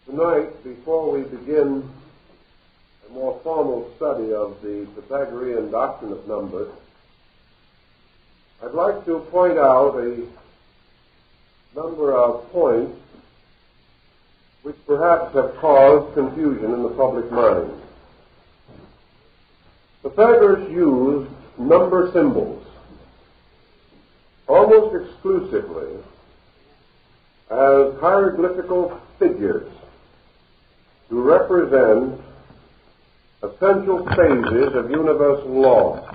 Tonight, before we begin a more formal study of the Pythagorean doctrine of numbers, I'd like to point out a number of points which perhaps have caused confusion in the public mind. Pythagoras used number symbols almost exclusively as hieroglyphical figures to represent essential phases of universal law.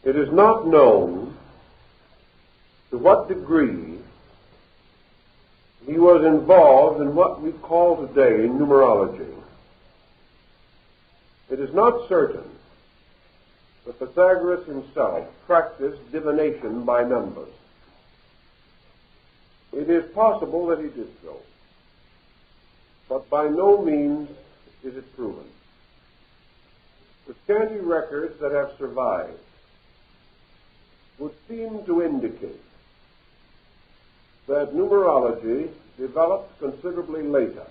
It is not known to what degree he was involved in what we call today numerology. It is not certain that Pythagoras himself practiced divination by numbers. It is possible that he did so, but by no means is it proven. The scanty records that have survived would seem to indicate that numerology developed considerably later,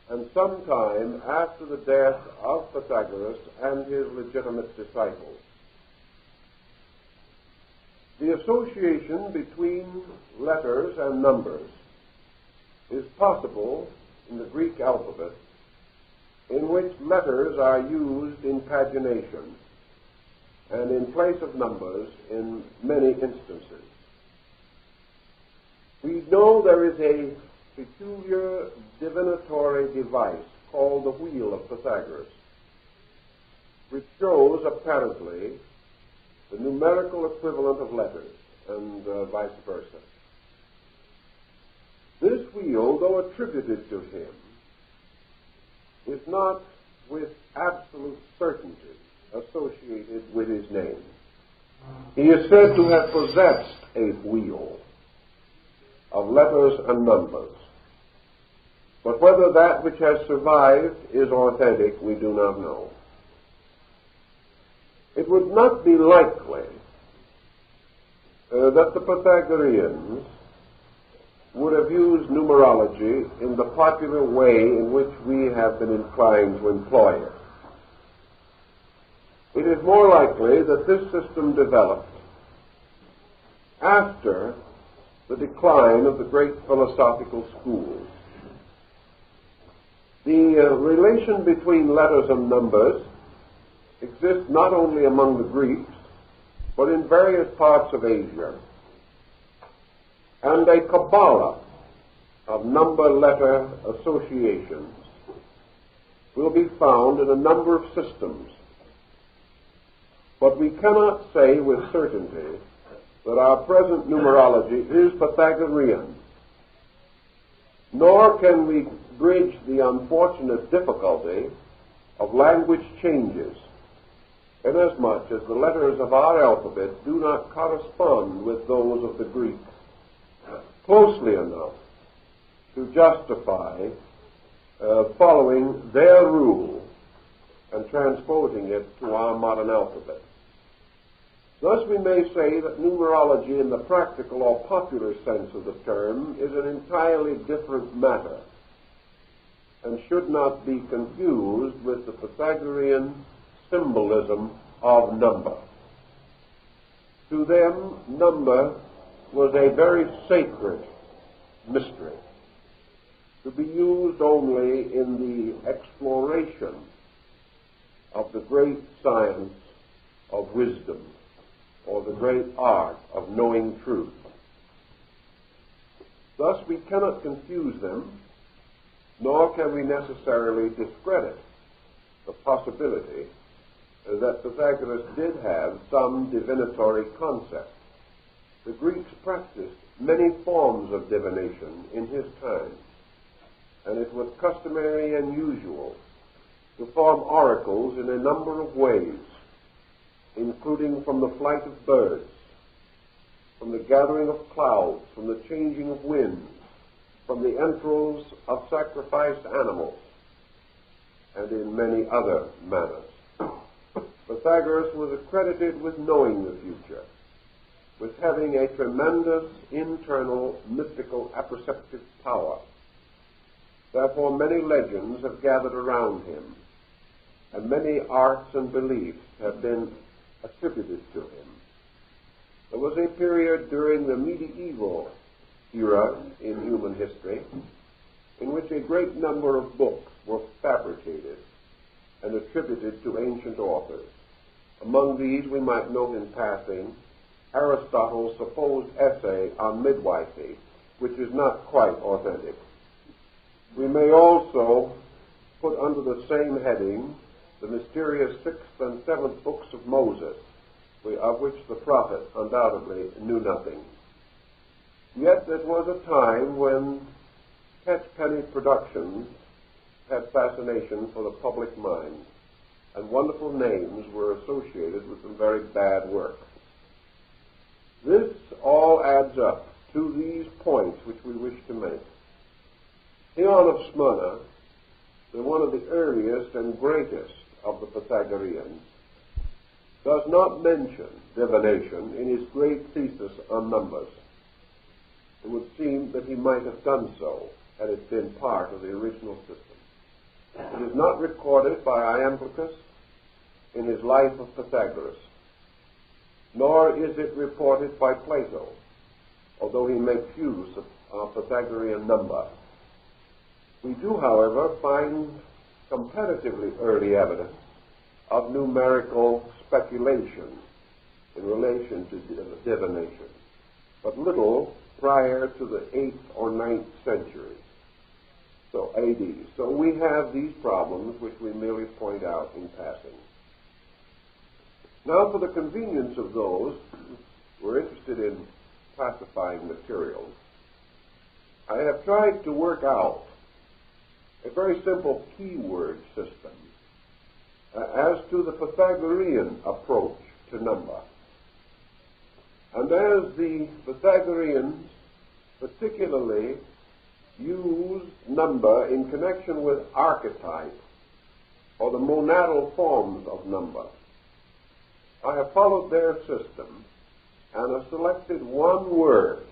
and sometime after the death of Pythagoras and his legitimate disciples. The association between letters and numbers is possible in the Greek alphabet, in which letters are used in pagination and in place of numbers in many instances. We know there is a peculiar divinatory device called the wheel of Pythagoras, which shows apparently the numerical equivalent of letters and vice versa. This wheel, though attributed to him, is not with absolute certainty associated with his name. He is said to have possessed a wheel of letters and numbers, but whether that which has survived is authentic, we do not know. It would not be likely that the Pythagoreans would have used numerology in the popular way in which we have been inclined to employ it. It is more likely that this system developed after the decline of the great philosophical schools. The relation between letters and numbers exists not only among the Greeks, but in various parts of Asia. And a Kabbalah of number-letter associations will be found in a number of systems. But we cannot say with certainty that our present numerology is Pythagorean, nor can we bridge the unfortunate difficulty of language changes, inasmuch as the letters of our alphabet do not correspond with those of the Greek closely enough to justify following their rule and transposing it to our modern alphabet. Thus we may say that numerology in the practical or popular sense of the term is an entirely different matter and should not be confused with the Pythagorean symbolism of number. To them, number was a very sacred mystery, to be used only in the exploration of the great science of wisdom, or the great art of knowing truth. Thus we cannot confuse them, nor can we necessarily discredit the possibility that Pythagoras did have some divinatory concept. The Greeks practiced many forms of divination in his time, and it was customary and usual to form oracles in a number of ways, including from the flight of birds, from the gathering of clouds, from the changing of winds, from the entrails of sacrificed animals, and in many other manners. Pythagoras was accredited with knowing the future, with having a tremendous internal mystical apperceptive power Therefore, many legends have gathered around him, and many arts and beliefs have been attributed to him. There was a period during the medieval era in human history in which a great number of books were fabricated and attributed to ancient authors. Among these, we might note in passing Aristotle's supposed essay on midwifery, which is not quite authentic. We may also put under the same heading the mysterious 6th and 7th books of Moses, of which the prophet undoubtedly knew nothing. Yet it was a time when catchpenny productions had fascination for the public mind, and wonderful names were associated with some very bad work. This all adds up to these points which we wish to make. Theon of Smyrna, one of the earliest and greatest of the Pythagoreans, does not mention divination in his great thesis on numbers. It would seem that he might have done so had it been part of the original system. It is not recorded by Iamblichus in his Life of Pythagoras, nor is it reported by Plato, although he makes use of Pythagorean number. We do, however, find comparatively early evidence of numerical speculation in relation to divination, but little prior to the 8th or 9th century, so AD. So we have these problems which we merely point out in passing. Now, for the convenience of those who are interested in classifying materials, I have tried to work out a very simple keyword system as to the Pythagorean approach to number. And as the Pythagoreans particularly use number in connection with archetype, or the monadal forms of number, I have followed their system and have selected one word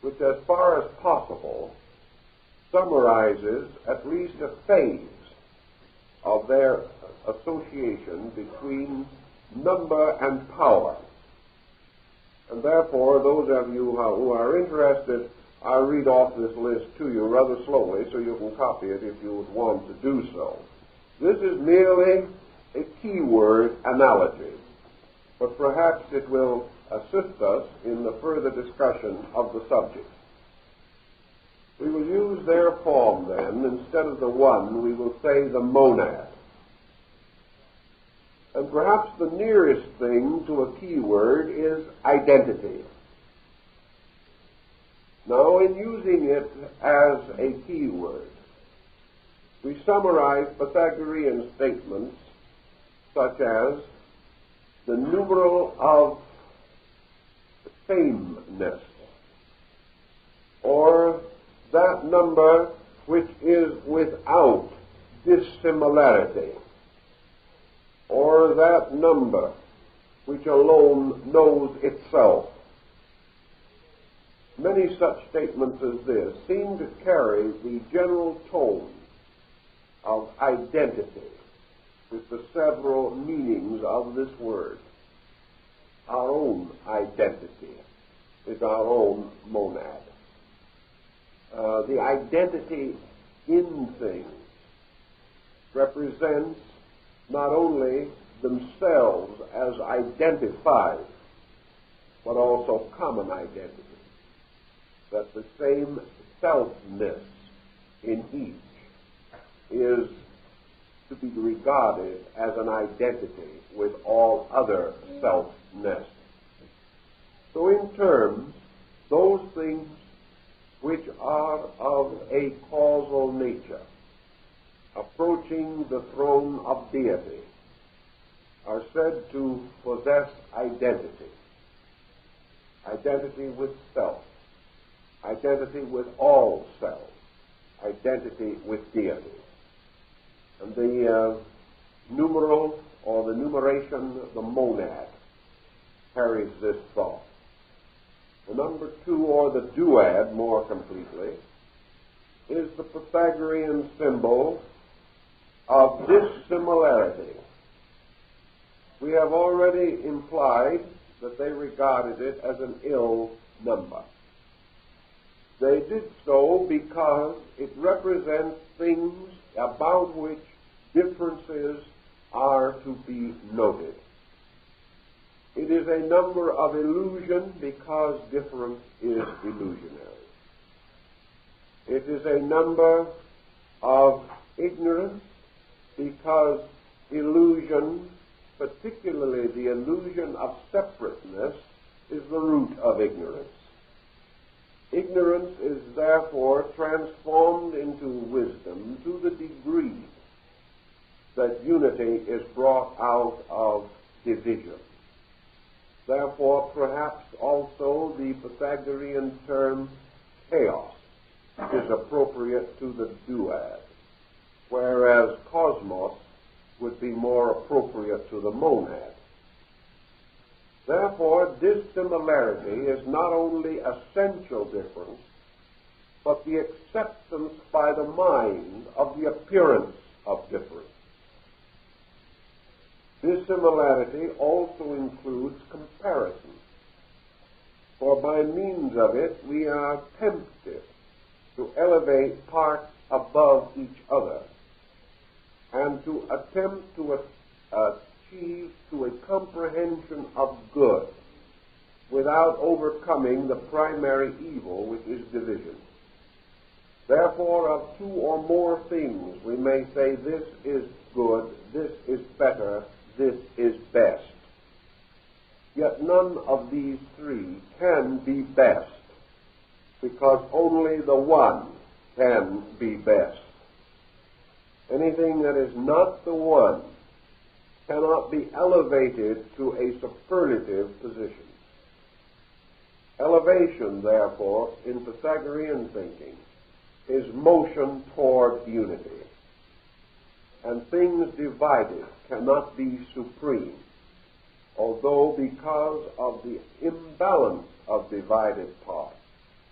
which, as far as possible, summarizes at least a phase of their association between number and power. And therefore, those of you who are interested, I'll read off this list to you rather slowly so you can copy it if you would want to do so. This is merely a keyword analogy, but perhaps it will assist us in the further discussion of the subject. We will use their form then. Instead of the one, we will say the monad. And perhaps the nearest thing to a keyword is identity. Now, in using it as a keyword, we summarize Pythagorean statements such as the numeral of sameness, or that number which is without dissimilarity, or that number which alone knows itself. Many such statements as this seem to carry the general tone of identity with the several meanings of this word. Our own identity is our own monad. The identity in things represents not only themselves as identified, but also common identity. That the same selfness in each is to be regarded as an identity with all other selfness. So in terms, those things which are of a causal nature, approaching the throne of deity, are said to possess identity. Identity with self, identity with all self, identity with deity. And the numeral, or the numeration, the monad, carries this thought. The number two, or the duad more completely, is the Pythagorean symbol of dissimilarity. We have already implied that they regarded it as an ill number. They did so because it represents things about which differences are to be noted. It is a number of illusion because difference is illusionary. It is a number of ignorance because illusion, particularly the illusion of separateness, is the root of ignorance. Ignorance is therefore transformed into wisdom to the degree that unity is brought out of division. Therefore, perhaps also the Pythagorean term chaos is appropriate to the duad, whereas cosmos would be more appropriate to the monad. Therefore, dissimilarity is not only essential difference, but the acceptance by the mind of the appearance of difference. Dissimilarity also includes comparison, for by means of it we are tempted to elevate parts above each other and to attempt to achieve to a comprehension of good without overcoming the primary evil, which is division. Therefore, of two or more things we may say this is good, this is better, this is best. Yet none of these three can be best, because only the one can be best. Anything that is not the one cannot be elevated to a superlative position. Elevation, therefore, in Pythagorean thinking, is motion toward unity. And things divided cannot be supreme, although because of the imbalance of divided parts,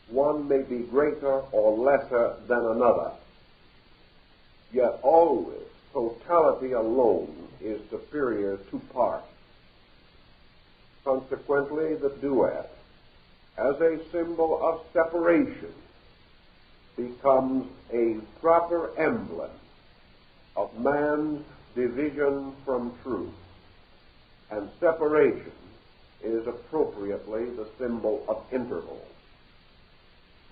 one may be greater or lesser than another. Yet always totality alone is superior to parts. Consequently, the duad, as a symbol of separation, becomes a proper emblem of man's division from truth, and separation is appropriately the symbol of interval.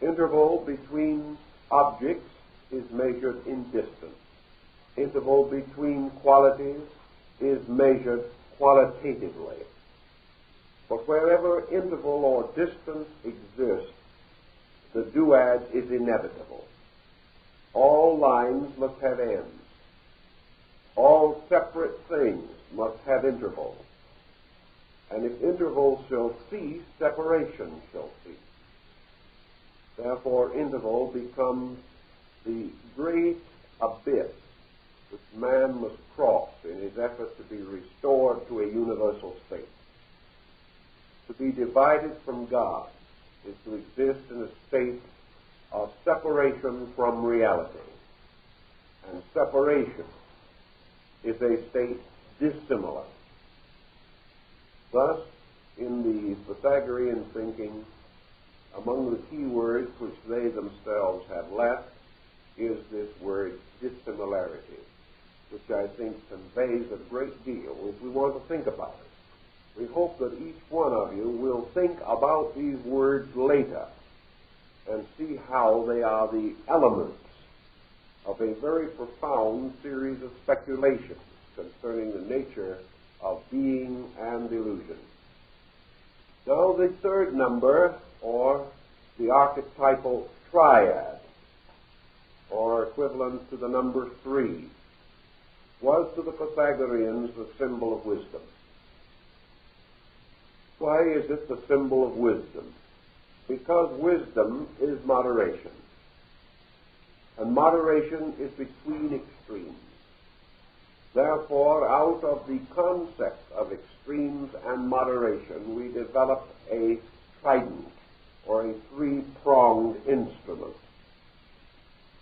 Interval between objects is measured in distance. Interval between qualities is measured qualitatively. But wherever interval or distance exists, the duad is inevitable. All lines must have ends. All separate things must have intervals. And if intervals shall cease, separation shall cease. Therefore, interval becomes the great abyss which man must cross in his effort to be restored to a universal state. To be divided from God is to exist in a state of separation from reality. And separation is a state dissimilar. Thus, in the Pythagorean thinking, among the key words which they themselves have left is this word dissimilarity, which I think conveys a great deal if we want to think about it. We hope that each one of you will think about these words later and see how they are the elements of a very profound series of speculations concerning the nature of being and illusion. Now, the third number, or the archetypal triad, or equivalent to the number 3, was to the Pythagoreans the symbol of wisdom. Why is it the symbol of wisdom? Because wisdom is moderation. And moderation is between extremes. Therefore, out of the concept of extremes and moderation, we develop a trident, or a three-pronged instrument.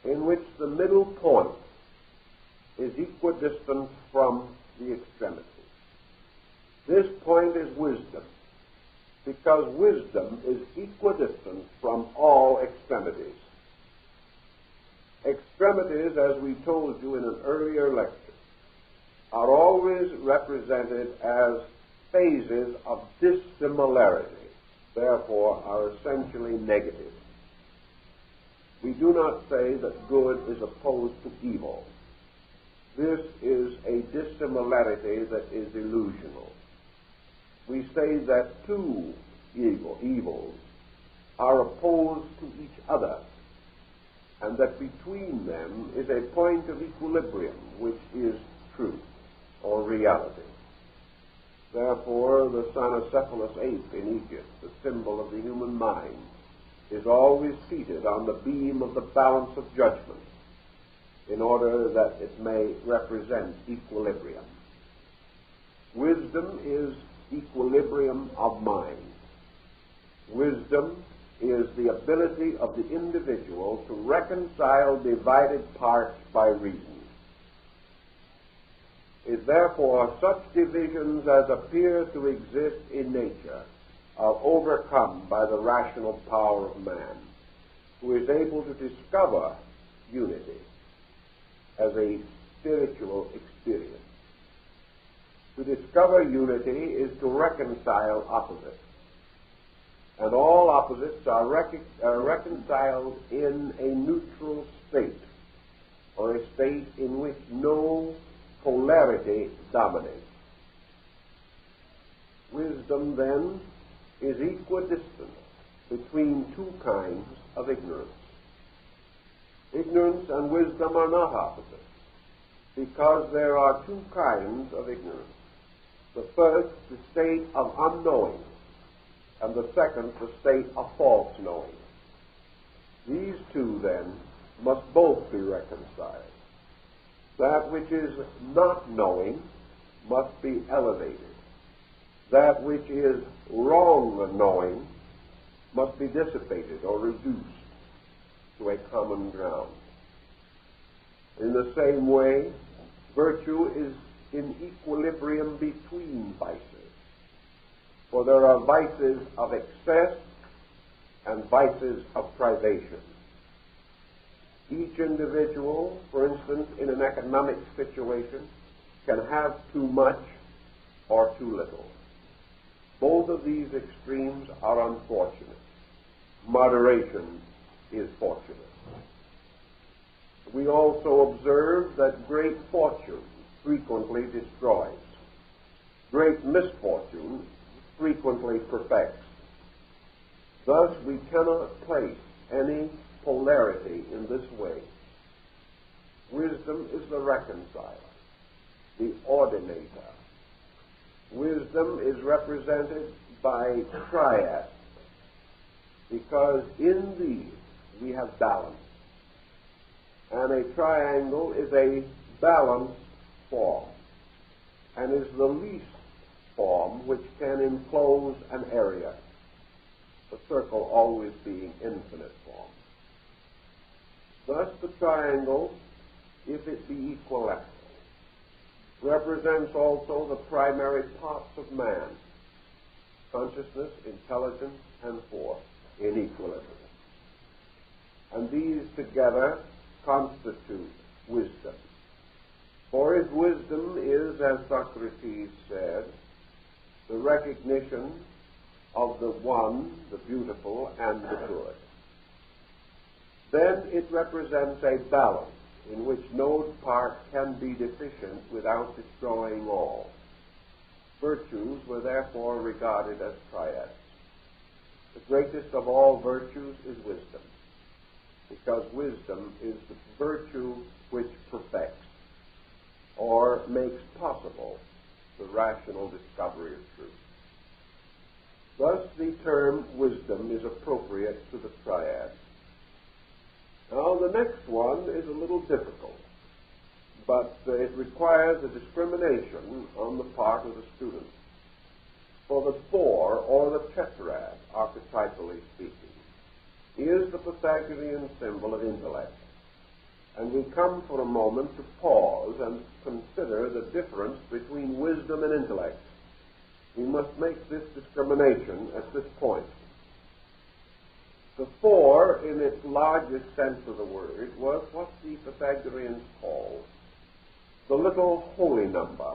in which the middle point is equidistant from the extremity. This point is wisdom, because wisdom is equidistant from all extremities. Extremities, as we told you in an earlier lecture, are always represented as phases of dissimilarity, therefore are essentially negative. We do not say that good is opposed to evil. This is a dissimilarity that is illusional. We say that two evils are opposed to each other, and that between them is a point of equilibrium, which is truth or reality. Therefore, the cynocephalous ape in Egypt, the symbol of the human mind, is always seated on the beam of the balance of judgment in order that it may represent equilibrium. Wisdom is equilibrium of mind. Wisdom is the ability of the individual to reconcile divided parts by reason. Is therefore such divisions as appear to exist in nature are overcome by the rational power of man, who is able to discover unity as a spiritual experience. To discover unity is to reconcile opposites, and all opposites are reconciled in a neutral state, or a state in which no polarity dominates. Wisdom, then, is equidistant between two kinds of ignorance. Ignorance and wisdom are not opposite, because there are two kinds of ignorance. The first, the state of unknowing, and the second, the state of false knowing. These two, then, must both be reconciled. That which is not knowing must be elevated. That which is wrong knowing must be dissipated or reduced to a common ground. In the same way, virtue is in equilibrium between vices. For there are vices of excess and vices of privation. Each individual, for instance, in an economic situation, can have too much or too little. Both of these extremes are unfortunate. Moderation is fortunate. We also observe that great fortune frequently destroys. Great misfortune frequently perfects. Thus, we cannot place any polarity in this way. Wisdom is the reconciler, the ordinator. Wisdom is represented by triads, because in these we have balance. And a triangle is a balanced form, and is the least form which can enclose an area, the circle always being infinite form. Thus the triangle, if it be equilateral, represents also the primary parts of man: consciousness, intelligence, and force in equilibrium. And these together constitute wisdom. For if wisdom is, as Socrates said, the recognition of the one, the beautiful, and the good, then it represents a balance in which no part can be deficient without destroying all. Virtues were therefore regarded as triads. The greatest of all virtues is wisdom, because wisdom is the virtue which perfects or makes possible the rational discovery of truth. Thus the term wisdom is appropriate to the triad. Now the next one is a little difficult, but it requires a discrimination on the part of the student. For the four, or the tetrad, archetypally speaking, is the Pythagorean symbol of intellect, And we come for a moment to pause and consider the difference between wisdom and intellect. We must make this discrimination at this point. The four, in its largest sense of the word, was what the Pythagoreans called the little holy number.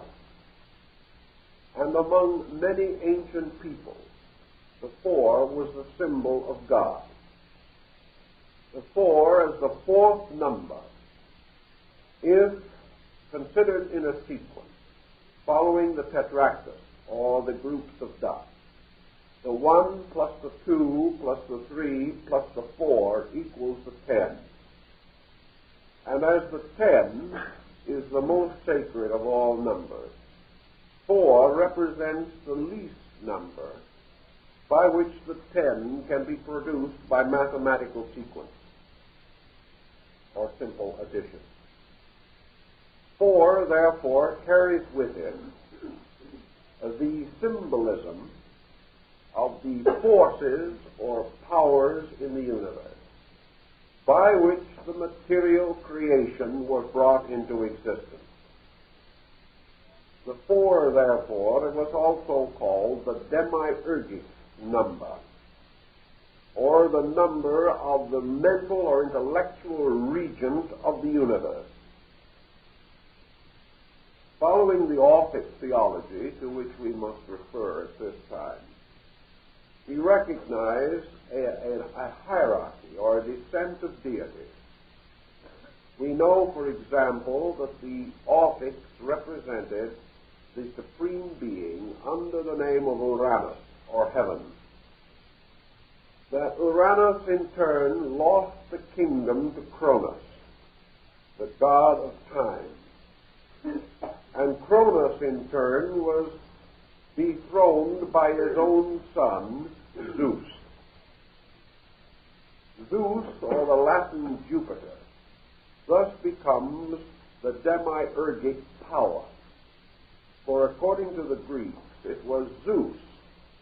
And among many ancient peoples, the four was the symbol of God. The four as the fourth number, if considered in a sequence, following the tetractys, or the groups of dots. The 1 plus the 2 plus the 3 plus the 4 equals the 10. And as the 10 is the most sacred of all numbers, 4 represents the least number by which the 10 can be produced by mathematical sequence or simple addition. 4, therefore, carries with it the symbolism of the forces or powers in the universe by which the material creation was brought into existence. The 4, therefore, was also called the demiurgic number, or the number of the mental or intellectual regions of the universe. Following the Orphic theology, to which we must refer at this time, we recognize a hierarchy or a descent of deities. We know, for example, that the Orphics represented the supreme being under the name of Uranus, or heaven. That Uranus, in turn, lost the kingdom to Cronus, the god of time. And Cronus, in turn, was dethroned by his own son, Zeus. Zeus, or the Latin Jupiter, thus becomes the demiurgic power. For according to the Greeks, it was Zeus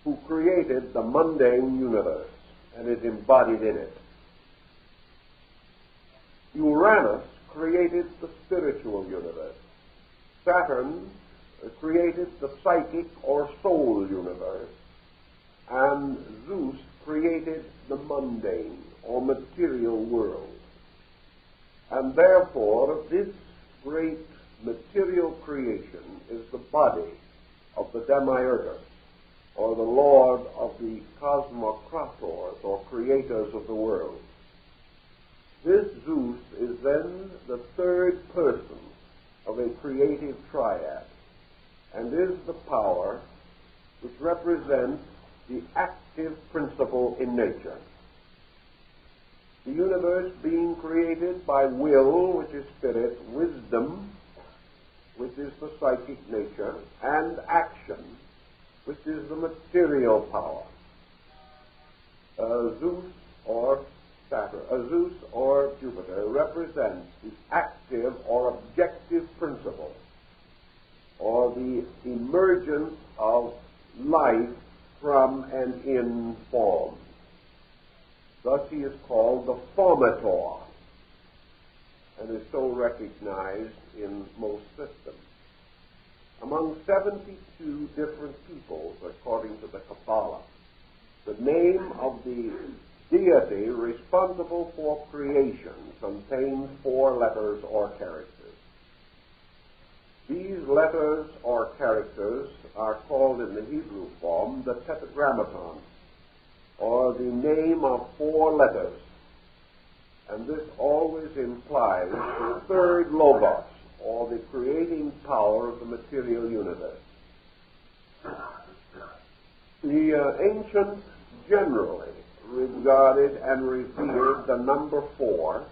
who created the mundane universe and is embodied in it. Uranus created the spiritual universe. Saturn created the psychic or soul universe, and Zeus created the mundane or material world. And therefore, this great material creation is the body of the Demiurgus, or the Lord of the Cosmocrators, or creators of the world. This Zeus is then the third person of a creative triad, and is the power which represents the active principle in nature. The universe being created by will, which is spirit, wisdom, which is the psychic nature, and action, which is the material power. Zeus or Jupiter represents the active or objective principle, or the emergence of life from and in form. Thus he is called the formator, and is so recognized in most systems. Among 72 different peoples, according to the Kabbalah, the name of the deity responsible for creation contains 4 letters or characters. These letters or characters are called in the Hebrew form the tetragrammaton, or the name of 4 letters. And this always implies the third logos, or the creating power of the material universe. The ancients generally regarded and revered the number 4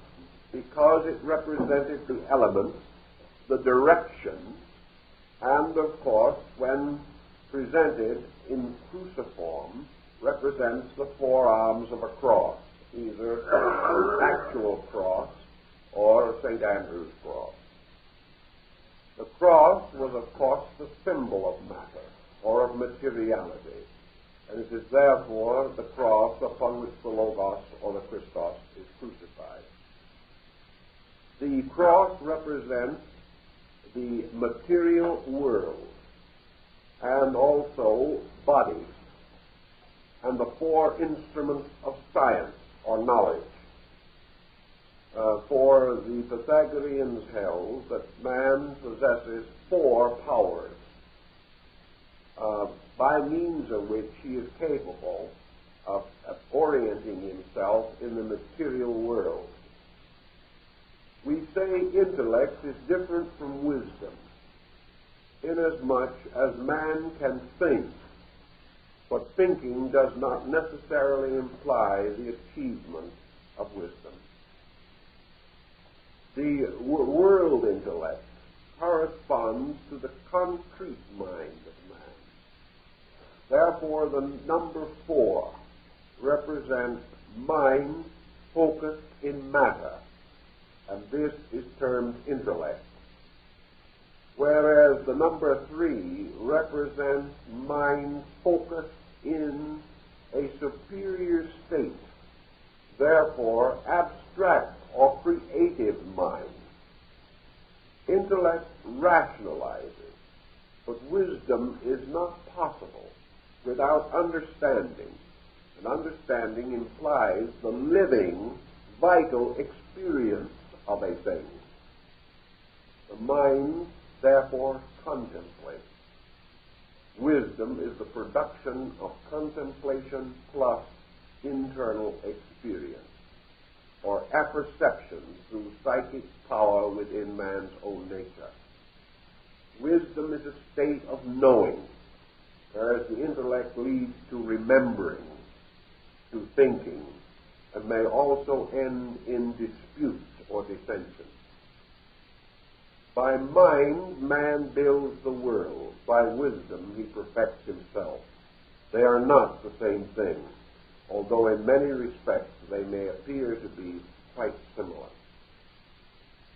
because it represented the elements, the direction, and of course, when presented in cruciform, represents the 4 arms of a cross, either an actual cross or St. Andrew's cross. The cross was, of course, the symbol of matter, or of materiality, and it is therefore the cross upon which the Logos or the Christos is crucified. The cross represents the material world and also bodies and the four instruments of science or knowledge. For the Pythagoreans held that man possesses four powers by means of which he is capable of orienting himself in the material world. We say intellect is different from wisdom, inasmuch as man can think, but thinking does not necessarily imply the achievement of wisdom. The world intellect corresponds to the concrete mind of man. Therefore, the number 4 represents mind focused in matter, and this is termed intellect. Whereas the number 3 represents mind focused in a superior state, therefore abstract or creative mind. Intellect rationalizes, but wisdom is not possible without understanding, and understanding implies the living, vital experience of a thing. The mind, therefore, contemplates. Wisdom is the production of contemplation plus internal experience, or apperception through psychic power within man's own nature. Wisdom is a state of knowing, whereas the intellect leads to remembering, to thinking, and may also end in disputes or dissension. By mind, man builds the world. By wisdom, he perfects himself. They are not the same thing, although in many respects they may appear to be quite similar.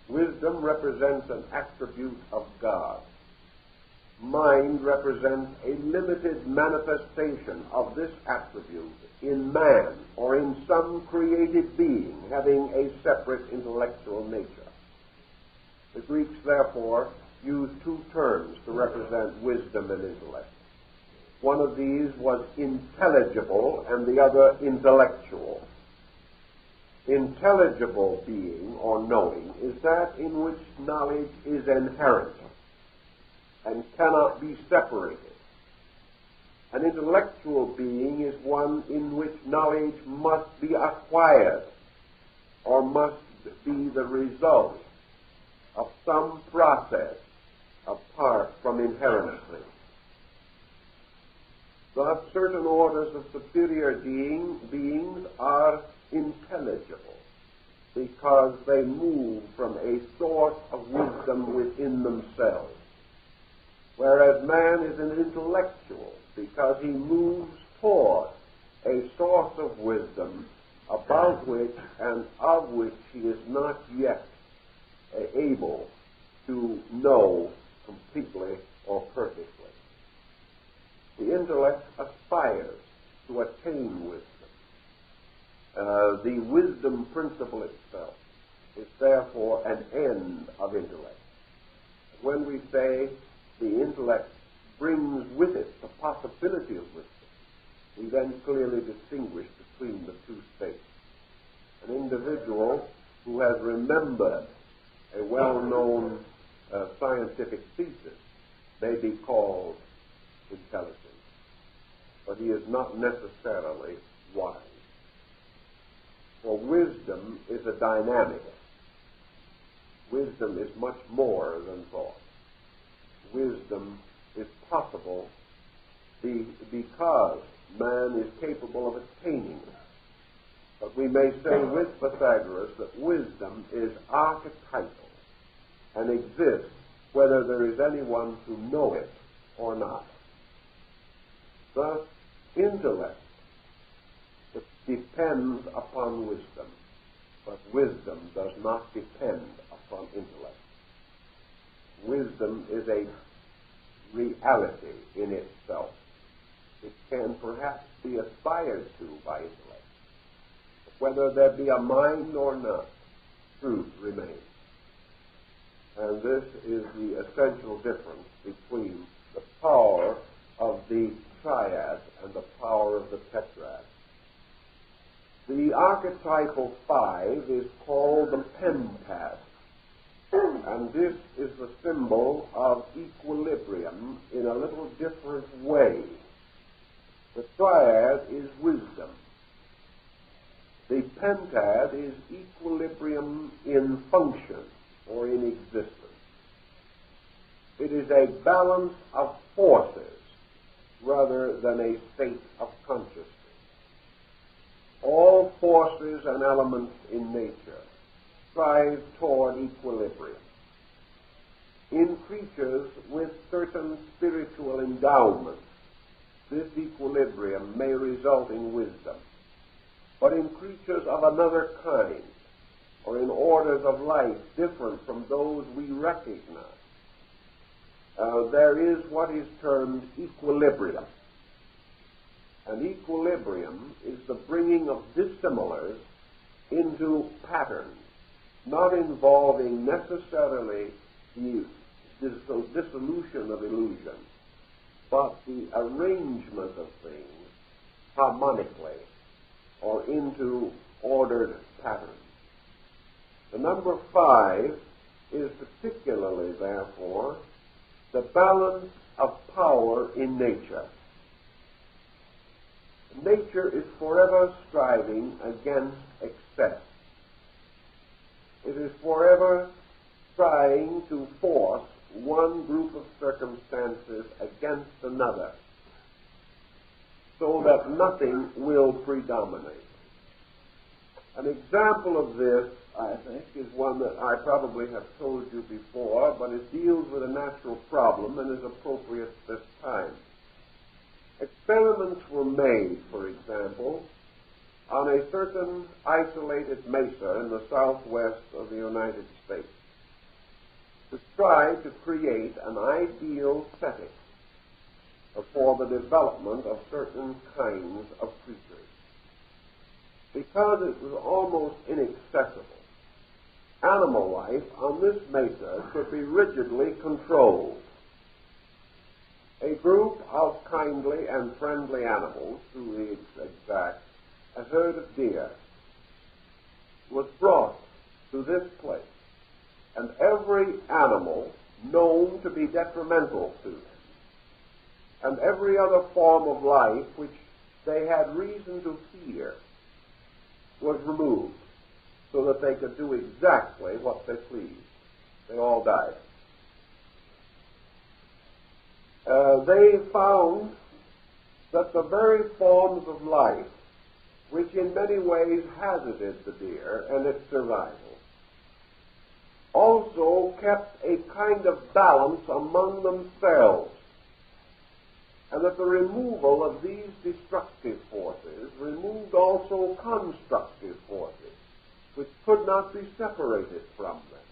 Wisdom represents an attribute of God. Mind represents a limited manifestation of this attribute in man or in some created being having a separate intellectual nature. The Greeks, therefore, used two terms to represent wisdom and intellect. One of these was intelligible and the other intellectual. Intelligible being or knowing is that in which knowledge is inherent and cannot be separated. An intellectual being is one in which knowledge must be acquired or must be the result of some process apart from inherency. Thus, certain orders of superior beings are intelligible because they move from a source of wisdom within themselves, whereas man is an intellectual because he moves toward a source of wisdom about which and of which he is not yet able to know completely or perfectly. The intellect aspires to attain wisdom. The wisdom principle itself is therefore an end of intellect. When we say the intellect brings with it the possibility of wisdom, we then clearly distinguish between the two states. An individual who has remembered a well-known scientific thesis may be called intelligent, but he is not necessarily wise. For wisdom is a dynamic. Wisdom is much more than thought. Wisdom is possible because man is capable of attaining it. But we may say with Pythagoras that wisdom is archetypal and exists whether there is anyone to know it or not. Thus, intellect depends upon wisdom, but wisdom does not depend upon intellect. Wisdom is a reality in itself. It can perhaps be aspired to by intellect. But whether there be a mind or not, truth remains. And this is the essential difference between the power of the triad and the power of the tetrad. The archetypal 5 is called the pentad, and this is the symbol of equilibrium in a little different way. The triad is wisdom. The pentad is equilibrium in function or in existence. It is a balance of forces rather than a state of consciousness. All forces and elements in nature strive toward equilibrium. In creatures with certain spiritual endowments, this equilibrium may result in wisdom. But in creatures of another kind, or in orders of life different from those we recognize, there is what is termed equilibrium. And equilibrium is the bringing of dissimilars into patterns, not involving necessarily the dissolution of illusion, but the arrangement of things harmonically or into ordered patterns. The number 5 is particularly, therefore, the balance of power in nature. Nature is forever striving against excess. It is forever trying to force one group of circumstances against another so that nothing will predominate. An example of this, I think, is one that I probably have told you before, but it deals with a natural problem and is appropriate at this time. Experiments were made, for example, on a certain isolated mesa in the southwest of the United States to try to create an ideal setting for the development of certain kinds of creatures. Because it was almost inaccessible, animal life on this mesa could be rigidly controlled. A group of kindly and friendly animals, to be exact, a herd of deer, was brought to this place, and every animal known to be detrimental to them, and every other form of life which they had reason to fear, was removed so that they could do exactly what they pleased. They all died. They found that the very forms of life which in many ways hazarded the deer and its survival also kept a kind of balance among themselves, and that the removal of these destructive forces removed also constructive forces which could not be separated from them.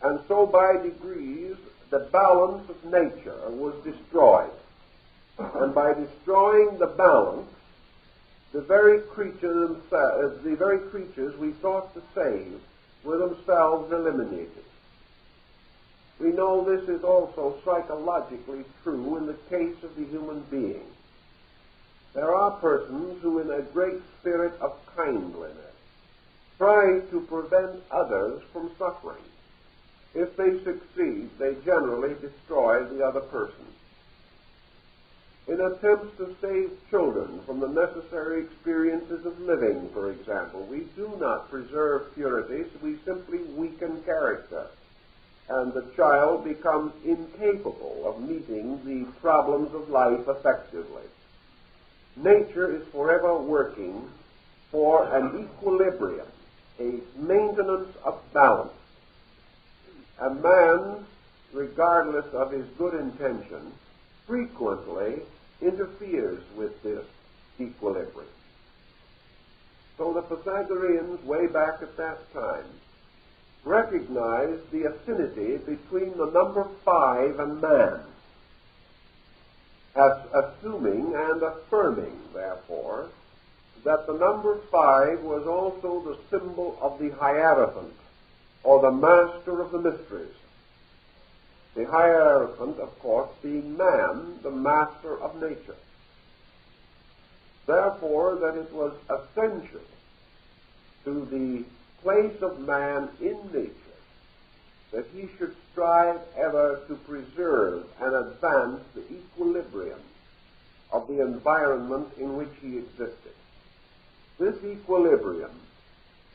And so by degrees the balance of nature was destroyed. And by destroying the balance, the very creatures we sought to save were themselves eliminated. We know this is also psychologically true in the case of the human being. There are persons who, in a great spirit of kindliness, try to prevent others from suffering. If they succeed, they generally destroy the other person. In attempts to save children from the necessary experiences of living, for example, we do not preserve purity, so we simply weaken character, and the child becomes incapable of meeting the problems of life effectively. Nature is forever working for an equilibrium, a maintenance of balance. And man, regardless of his good intention, frequently interferes with this equilibrium. So the Pythagoreans, way back at that time, recognized the affinity between the number 5 and man, as assuming and affirming, therefore, that the number 5 was also the symbol of the Hierophant, or the master of the mysteries. The hierophant, of course, being man, the master of nature. Therefore, that it was essential to the place of man in nature that he should strive ever to preserve and advance the equilibrium of the environment in which he existed. This equilibrium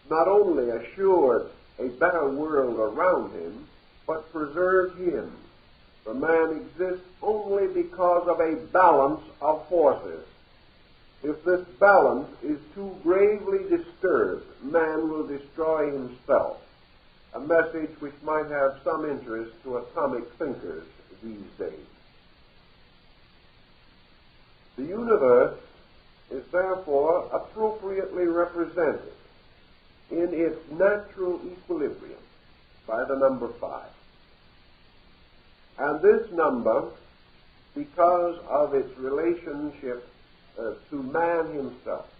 not only assured a better world around him, but preserved him. For man exists only because of a balance of forces. If this balance is too gravely disturbed, man will destroy himself, a message which might have some interest to atomic thinkers these days. The universe is therefore appropriately represented in its natural equilibrium by the number 5. And this number, because of its relationship to man himself,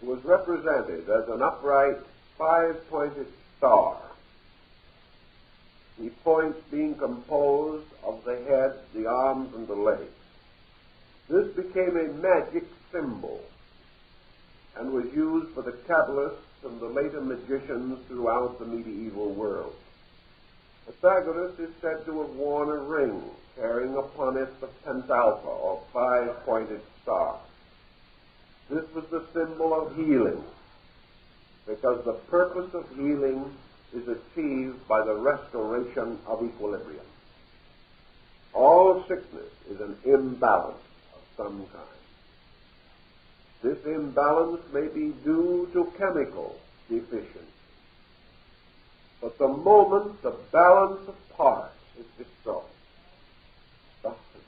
was represented as an upright 5-pointed star, the points being composed of the head, the arms, and the legs. This became a magic symbol and was used for the Kabbalists and the later magicians throughout the medieval world. Pythagoras is said to have worn a ring carrying upon it the pentalpha, or 5-pointed star. This was the symbol of healing, because the purpose of healing is achieved by the restoration of equilibrium. All sickness is an imbalance of some kind. This imbalance may be due to chemical deficiency. But the moment the balance of parts is destroyed,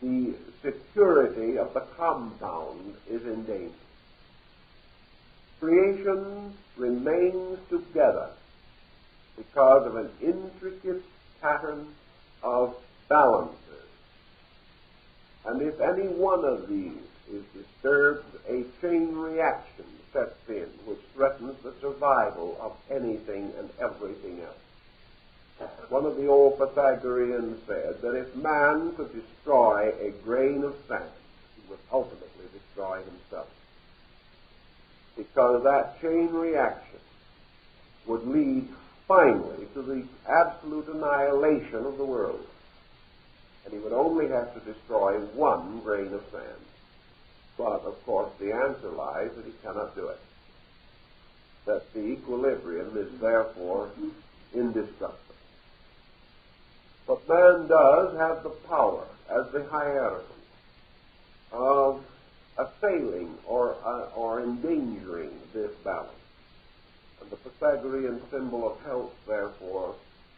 the security of the compound is in danger. Creation remains together because of an intricate pattern of balances. And if any one of these is disturbed, a chain reaction sets in which threatens the survival of anything and everything else. One of the old Pythagoreans said that if man could destroy a grain of sand, he would ultimately destroy himself, because that chain reaction would lead finally to the absolute annihilation of the world, and he would only have to destroy one grain of sand. But, of course, the answer lies that he cannot do it, that the equilibrium is therefore indestructible. But man does have the power, as the hierophant, of assailing or endangering this balance. And the Pythagorean symbol of health, therefore,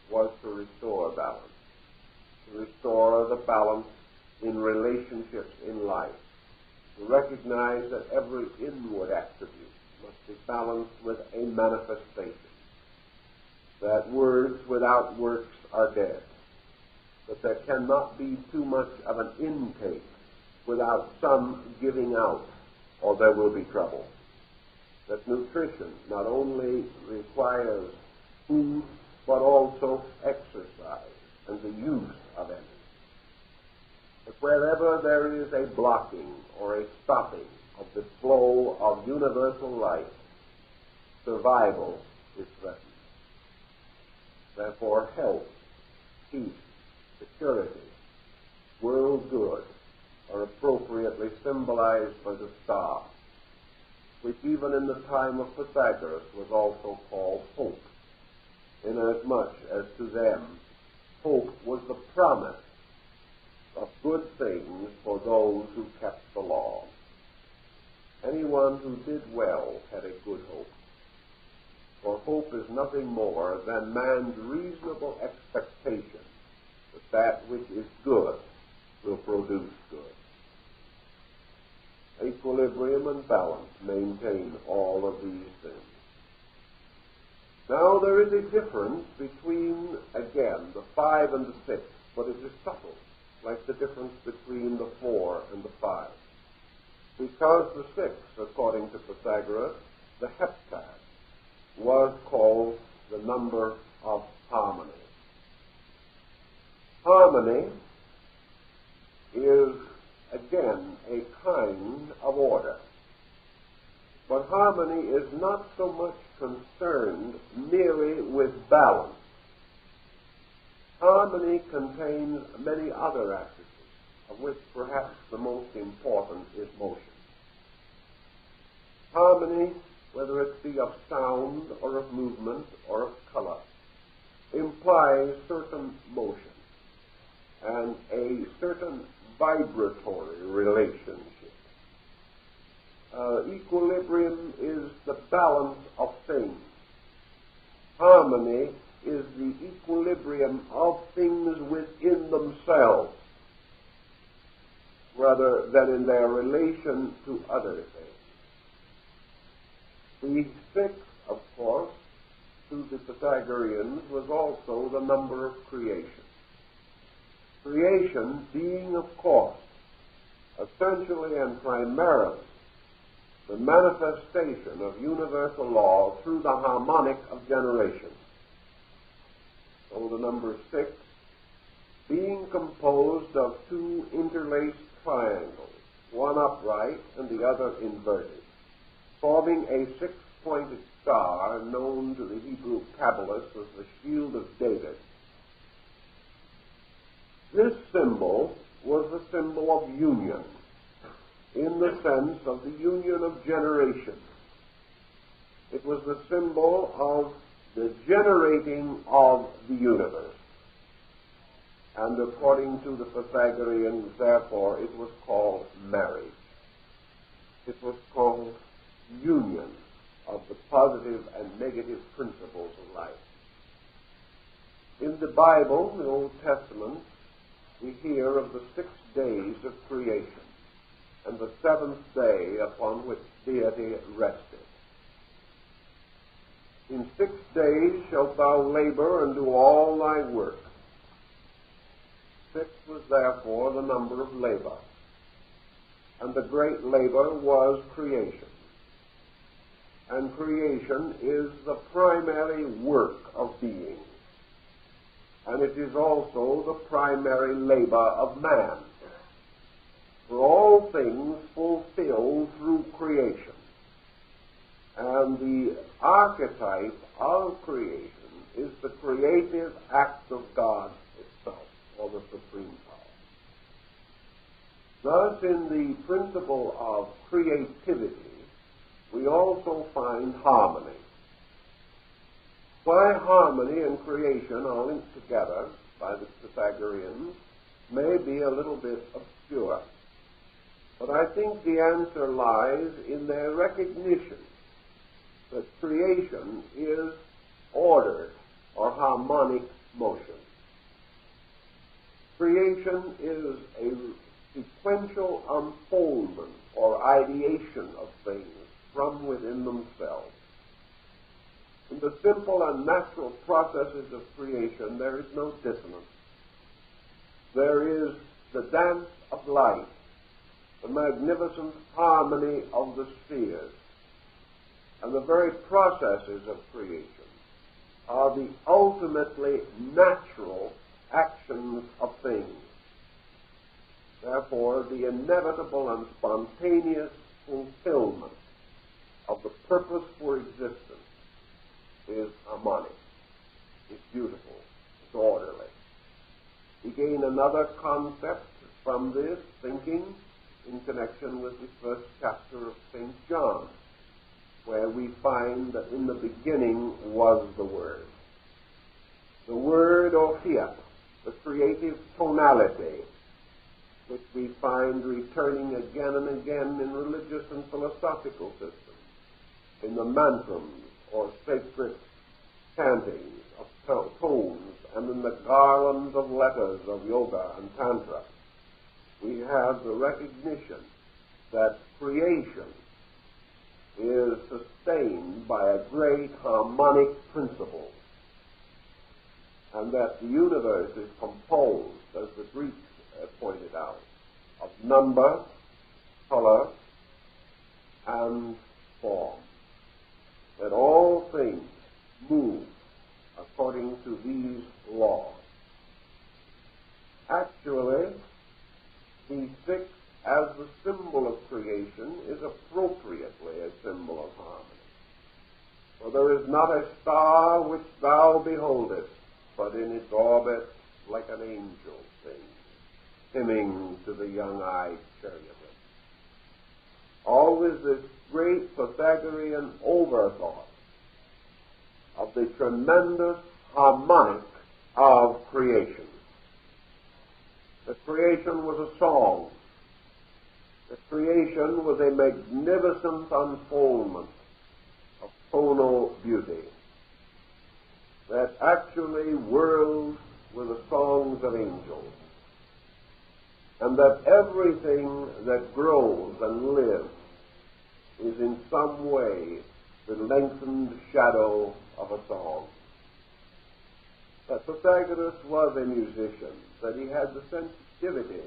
was to restore balance, to restore the balance in relationships in life, to recognize that every inward attribute must be balanced with a manifestation, that words without works are dead, that there cannot be too much of an intake without some giving out, or there will be trouble. That nutrition not only requires food, but also exercise and the use of energy. That wherever there is a blocking or a stopping of the flow of universal life, survival is threatened. Therefore, health, peace, security, world good are appropriately symbolized by the star, which even in the time of Pythagoras was also called hope, inasmuch as to them hope was the promise of good things for those who kept the law. Anyone who did well had a good hope, for hope is nothing more than man's reasonable expectation that which is good will produce good. Equilibrium and balance maintain all of these things. Now there is a difference between, again, the 5 and the 6, but it is subtle, like the difference between the 4 and the 5. Because the 6, according to Pythagoras, the heptad, was called the number of harmony. Harmony is, again, a kind of order. But harmony is not so much concerned merely with balance. Harmony contains many other attributes, of which perhaps the most important is motion. Harmony, whether it be of sound or of movement or of color, implies certain motion and a certain vibratory relationship. Equilibrium is the balance of things. Harmony is the equilibrium of things within themselves, rather than in their relation to other things. The six, of course, to the Pythagoreans was also the number of creation. Creation being, of course, essentially and primarily the manifestation of universal law through the harmonic of generation. So the number six, being composed of two interlaced triangles, one upright and the other inverted, forming a six-pointed star known to the Hebrew Kabbalists as the Shield of David. This symbol was the symbol of union, in the sense of the union of generation. It was the symbol of the generating of the universe. And according to the Pythagoreans, therefore, it was called marriage. It was called union of the positive and negative principles of life. In the Bible, the Old Testament, we hear of the 6 days of creation, and the 7th day upon which deity rested. In 6 days shalt thou labor and do all thy work. 6 was therefore the number of labor, and the great labor was creation. And creation is the primary work of being, and it is also the primary labor of man. For all things fulfilled through creation. And the archetype of creation is the creative act of God itself, or the supreme power. Thus, in the principle of creativity, we also find harmony. Why harmony and creation are linked together by the Pythagoreans may be a little bit obscure. But I think the answer lies in their recognition that creation is ordered or harmonic motion. Creation is a sequential unfoldment or ideation of things from within themselves. In the simple and natural processes of creation, there is no dissonance. There is the dance of life, the magnificent harmony of the spheres, and the very processes of creation are the ultimately natural actions of things. Therefore, the inevitable and spontaneous fulfillment of the purpose for existence is harmonic, it's beautiful, it's orderly. We gain another concept from this thinking in connection with the first chapter of St. John, where we find that in the beginning was the Word. The Word, or fiat, the creative tonality, which we find returning again and again in religious and philosophical systems, in the mantrams, or sacred chantings of tones, and in the garlands of letters of yoga and tantra. We have the recognition that creation is sustained by a great harmonic principle, and that the universe is composed, as the Greeks pointed out, of number, color, and form. That all things move according symbol of creation is appropriately a symbol of harmony. For there is not a star which thou beholdest, but in its orbit like an angel sings, hymning to the young-eyed cherubim. Always this great Pythagorean overthought of the tremendous harmonic of creation. That creation was a song. That creation was a magnificent unfoldment of tonal beauty. That actually whirled with the songs of angels. And that everything that grows and lives is in some way the lengthened shadow of a song. That Pythagoras was a musician, that he had the sensitivity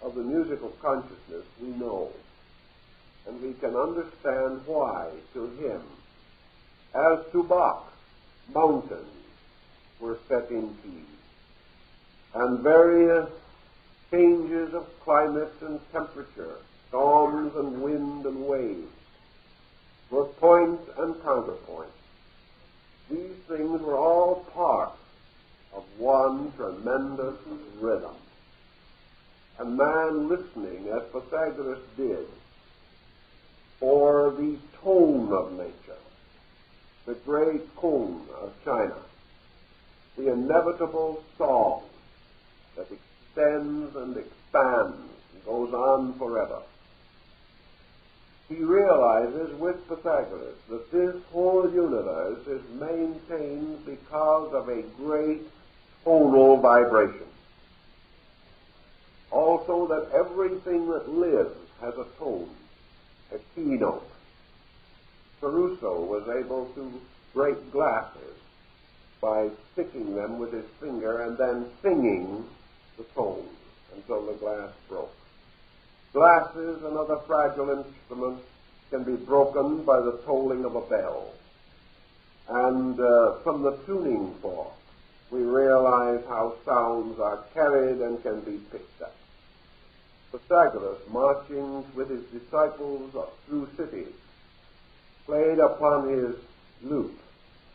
of the musical consciousness we know, and we can understand why, to him, as to Bach, mountains were set in key, and various changes of climate and temperature, storms and wind and waves, were point and counterpoint. These things were all part of one tremendous rhythm. And man listening, as Pythagoras did, for the tone of nature, the great Kung of China, the inevitable song that extends and expands and goes on forever. He realizes with Pythagoras that this whole universe is maintained because of a great tonal vibration. Also that everything that lives has a tone, a keynote. Caruso was able to break glasses by sticking them with his finger and then singing the tone until the glass broke. Glasses and other fragile instruments can be broken by the tolling of a bell. And from the tuning fork, we realize how sounds are carried and can be picked up. Pythagoras, marching with his disciples through cities, played upon his lute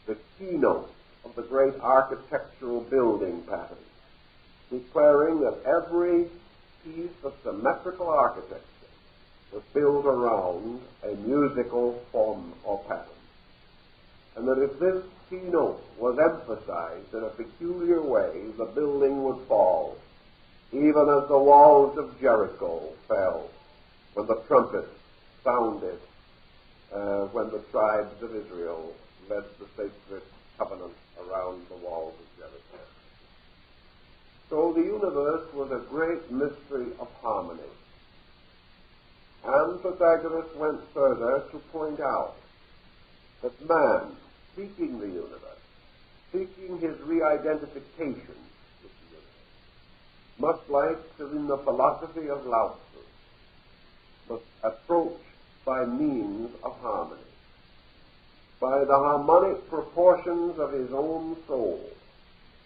the keynote of the great architectural building pattern, declaring that every piece of symmetrical architecture was built around a musical form or pattern. And that if this keynote was emphasized in a peculiar way, the building would fall, even as the walls of Jericho fell when the trumpet sounded, when the tribes of Israel led the sacred covenant around the walls of Jericho. So the universe was a great mystery of harmony. And Pythagoras went further to point out that man, seeking the universe, seeking his re-identification with the universe, much like in the philosophy of Lao Tzu, must approach by means of harmony. By the harmonic proportions of his own soul,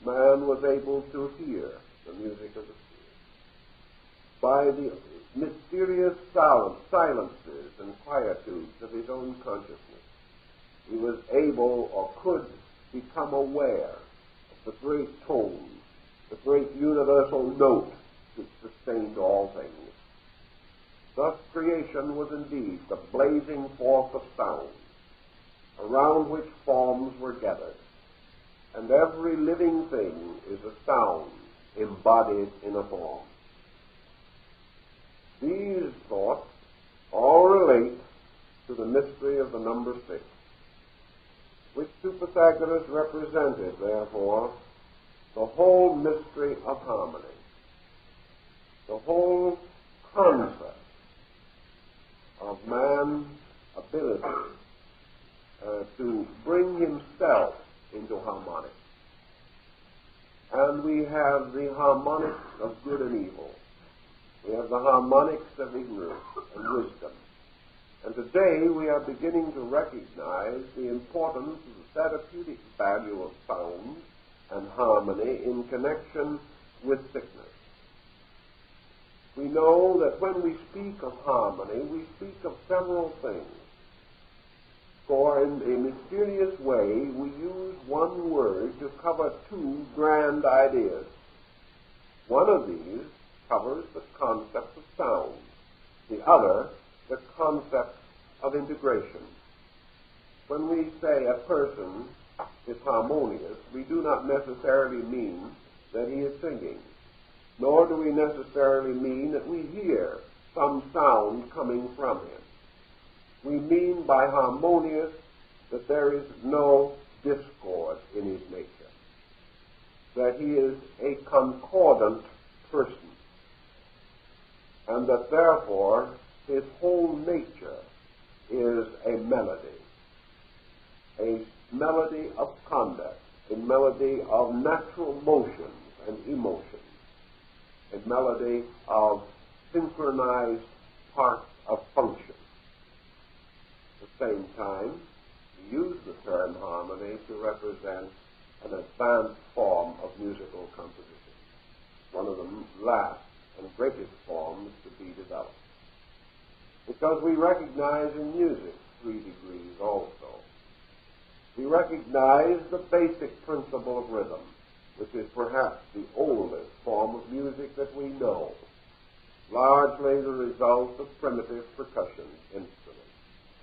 man was able to hear the music of the Spirit. By the mysterious silences and quietudes of his own consciousness, he was able or could become aware of the great tone, the great universal note which sustained all things. Thus creation was indeed the blazing forth of sound, around which forms were gathered, and every living thing is a sound embodied in a form. These thoughts all relate to the mystery of the number 6, which to Pythagoras represented, therefore, the whole mystery of harmony, the whole concept of man's ability to bring himself into harmony. And we have the harmonics of good and evil. We have the harmonics of ignorance and wisdom. And today we are beginning to recognize the importance of the therapeutic value of sound and harmony in connection with sickness. we know that when we speak of harmony, we speak of several things. For in a mysterious way, we use one word to cover two grand ideas. One of these covers the concept of sound, the other the concept of integration. When we say a person is harmonious, we do not necessarily mean that he is singing, nor do we necessarily mean that we hear some sound coming from him. We mean by harmonious that there is no discord in his nature, that he is a concordant person, and that therefore his whole nature is a melody of conduct, a melody of natural motions and emotions, a melody of synchronized parts of function. At the same time, we use the term harmony to represent an advanced form of musical composition, one of the last and greatest forms to be developed. Because we recognize in music 3 degrees also. We recognize the basic principle of rhythm, which is perhaps the oldest form of music that we know, largely the result of primitive percussion instruments,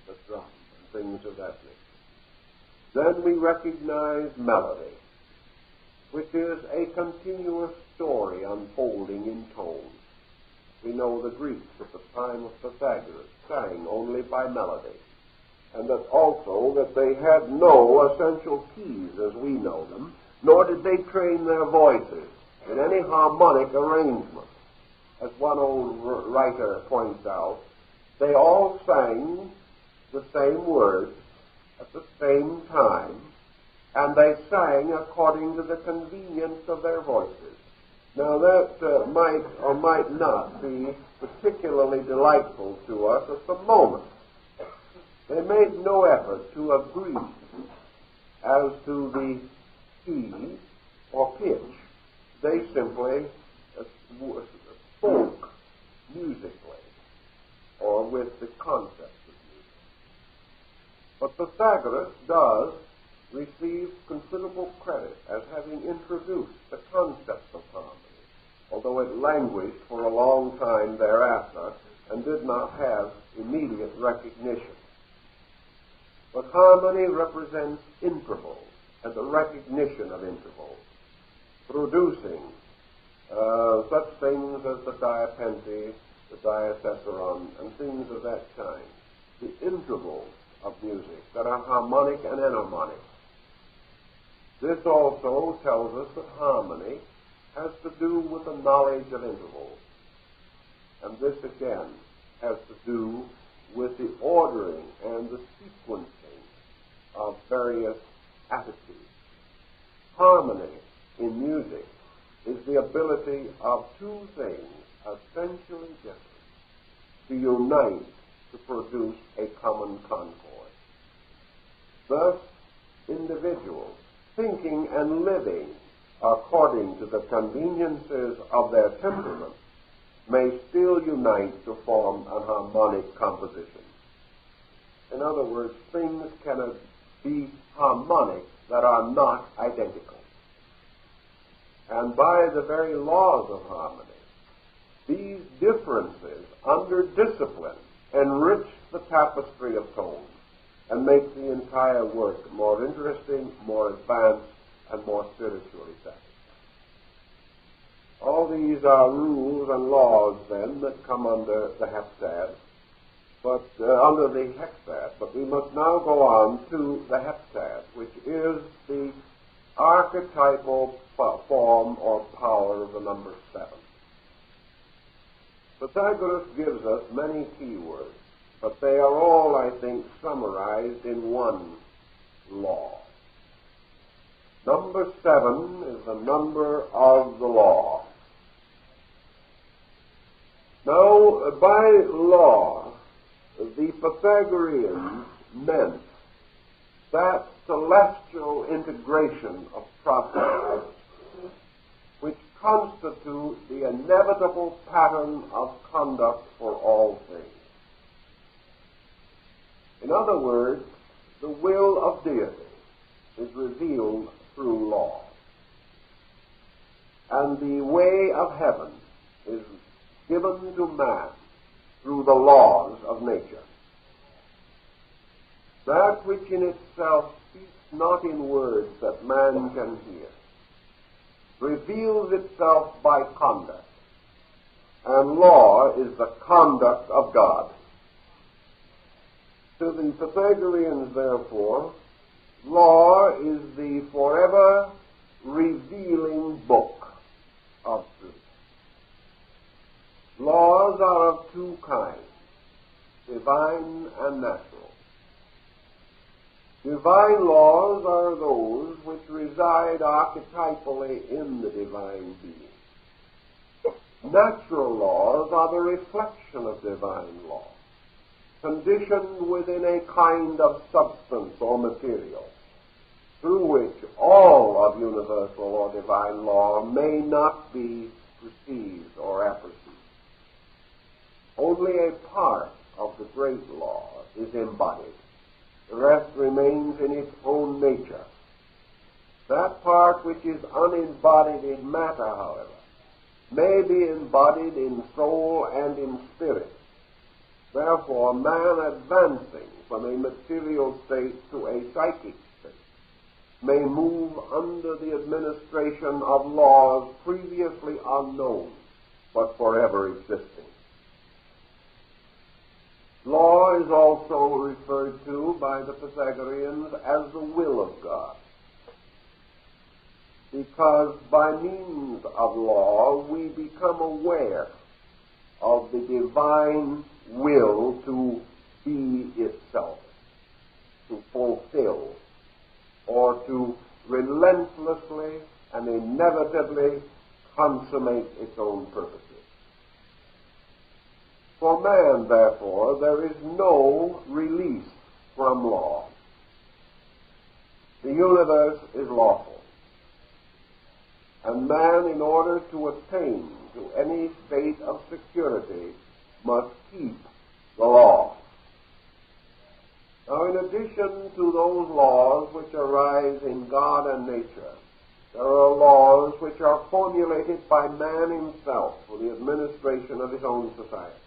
the drum, and things of that nature. Then we recognize melody, which is a continuous story unfolding in tone. We know the Greeks at the time of Pythagoras sang only by melody, and that also that they had no essential keys as we know them, nor did they train their voices in any harmonic arrangement. As one old writer points out, they all sang the same words at the same time, and they sang according to the convenience of their voices. Now that might or might not be particularly delightful to us at the moment. They made no effort to agree as to the key or pitch. They simply spoke musically, or with the concept of music. But Pythagoras does receive considerable credit as having introduced the concept of harmony, although it languished for a long time thereafter and did not have immediate recognition. But harmony represents intervals and the recognition of intervals, producing such things as the diapente, the diacesaron, and things of that kind, the intervals of music that are harmonic and enharmonic. This also tells us that harmony has to do with the knowledge of intervals. And this again has to do with the ordering and the sequencing of various attitudes. Harmony in music is the ability of two things essentially different to unite to produce a common concord. Thus, individuals thinking and living according to the conveniences of their temperament may still unite to form an harmonic composition. In other words, things cannot be harmonic that are not identical. And by the very laws of harmony, these differences under discipline enrich the tapestry of tone and make the entire work more interesting, more advanced, and more spiritually satisfying. All these are rules and laws, then, that come under the heptad, but under the hexad. But we must now go on to the heptad, which is the archetypal form or power of the number 7. Pythagoras gives us many key words, but they are all, I think, summarized in one law. Number 7 is the number of the law. Now, by law, the Pythagoreans meant that celestial integration of processes which constitute the inevitable pattern of conduct for all things. In other words, the will of deity is revealed through law, and the way of heaven is given to man through the laws of nature. That which in itself speaks not in words that man can hear reveals itself by conduct, and law is the conduct of God. To the Pythagoreans, therefore, law is the forever revealing book of truth. Laws are of two kinds, divine and natural. Divine laws are those which reside archetypally in the divine being. Natural laws are the reflection of divine law, conditioned within a kind of substance or material, through which all of universal or divine law may not be perceived or apperceived. Only a part of the great law is embodied. The rest remains in its own nature. That part which is unembodied in matter, however, may be embodied in soul and in spirit. Therefore, man advancing from a material state to a psychic state may move under the administration of laws previously unknown, but forever existing. Law is also referred to by the Pythagoreans as the will of God, because by means of law we become aware of the divine will to be itself, to fulfill, or to relentlessly and inevitably consummate its own purposes. For man, therefore, there is no release from law. The universe is lawful, and man, in order to attain to any state of security, must keep the law. Now, in addition to those laws which arise in God and nature, there are laws which are formulated by man himself for the administration of his own society.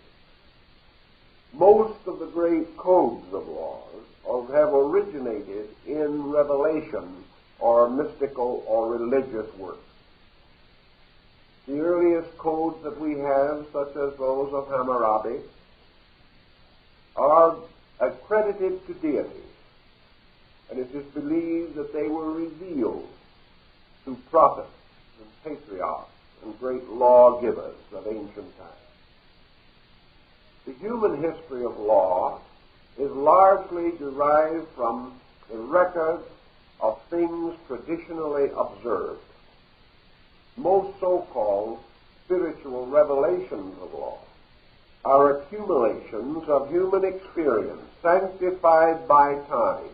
Most of the great codes of laws have originated in revelation or mystical or religious works. The earliest codes that we have, such as those of Hammurabi, are accredited to deities, and it is believed that they were revealed to prophets and patriarchs and great lawgivers of ancient times. The human history of law is largely derived from the record of things traditionally observed. Most so-called spiritual revelations of law are accumulations of human experience, sanctified by time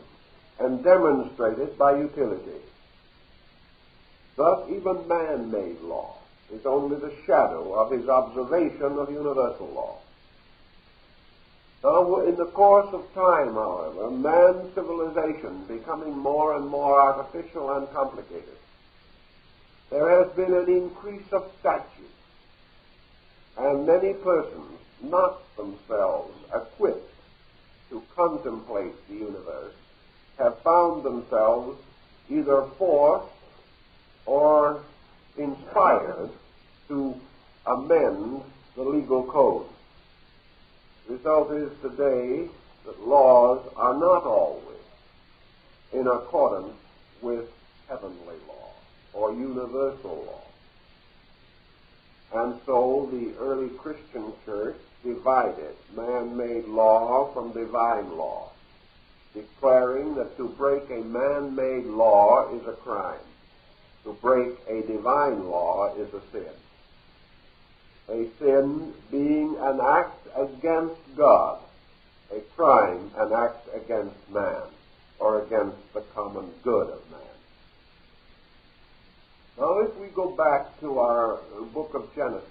and demonstrated by utility. Thus, even man-made law is only the shadow of his observation of universal law. Now, in the course of time, however, man's civilization becoming more and more artificial and complicated, there has been an increase of statutes, and many persons, not themselves equipped to contemplate the universe, have found themselves either forced or inspired to amend the legal code. The result is today that laws are not always in accordance with heavenly law or universal law. And so the early Christian church divided man-made law from divine law, declaring that to break a man-made law is a crime. To break a divine law is a sin. A sin being an act against God, a crime an act against man, or against the common good of man. Now, if we go back to our book of Genesis,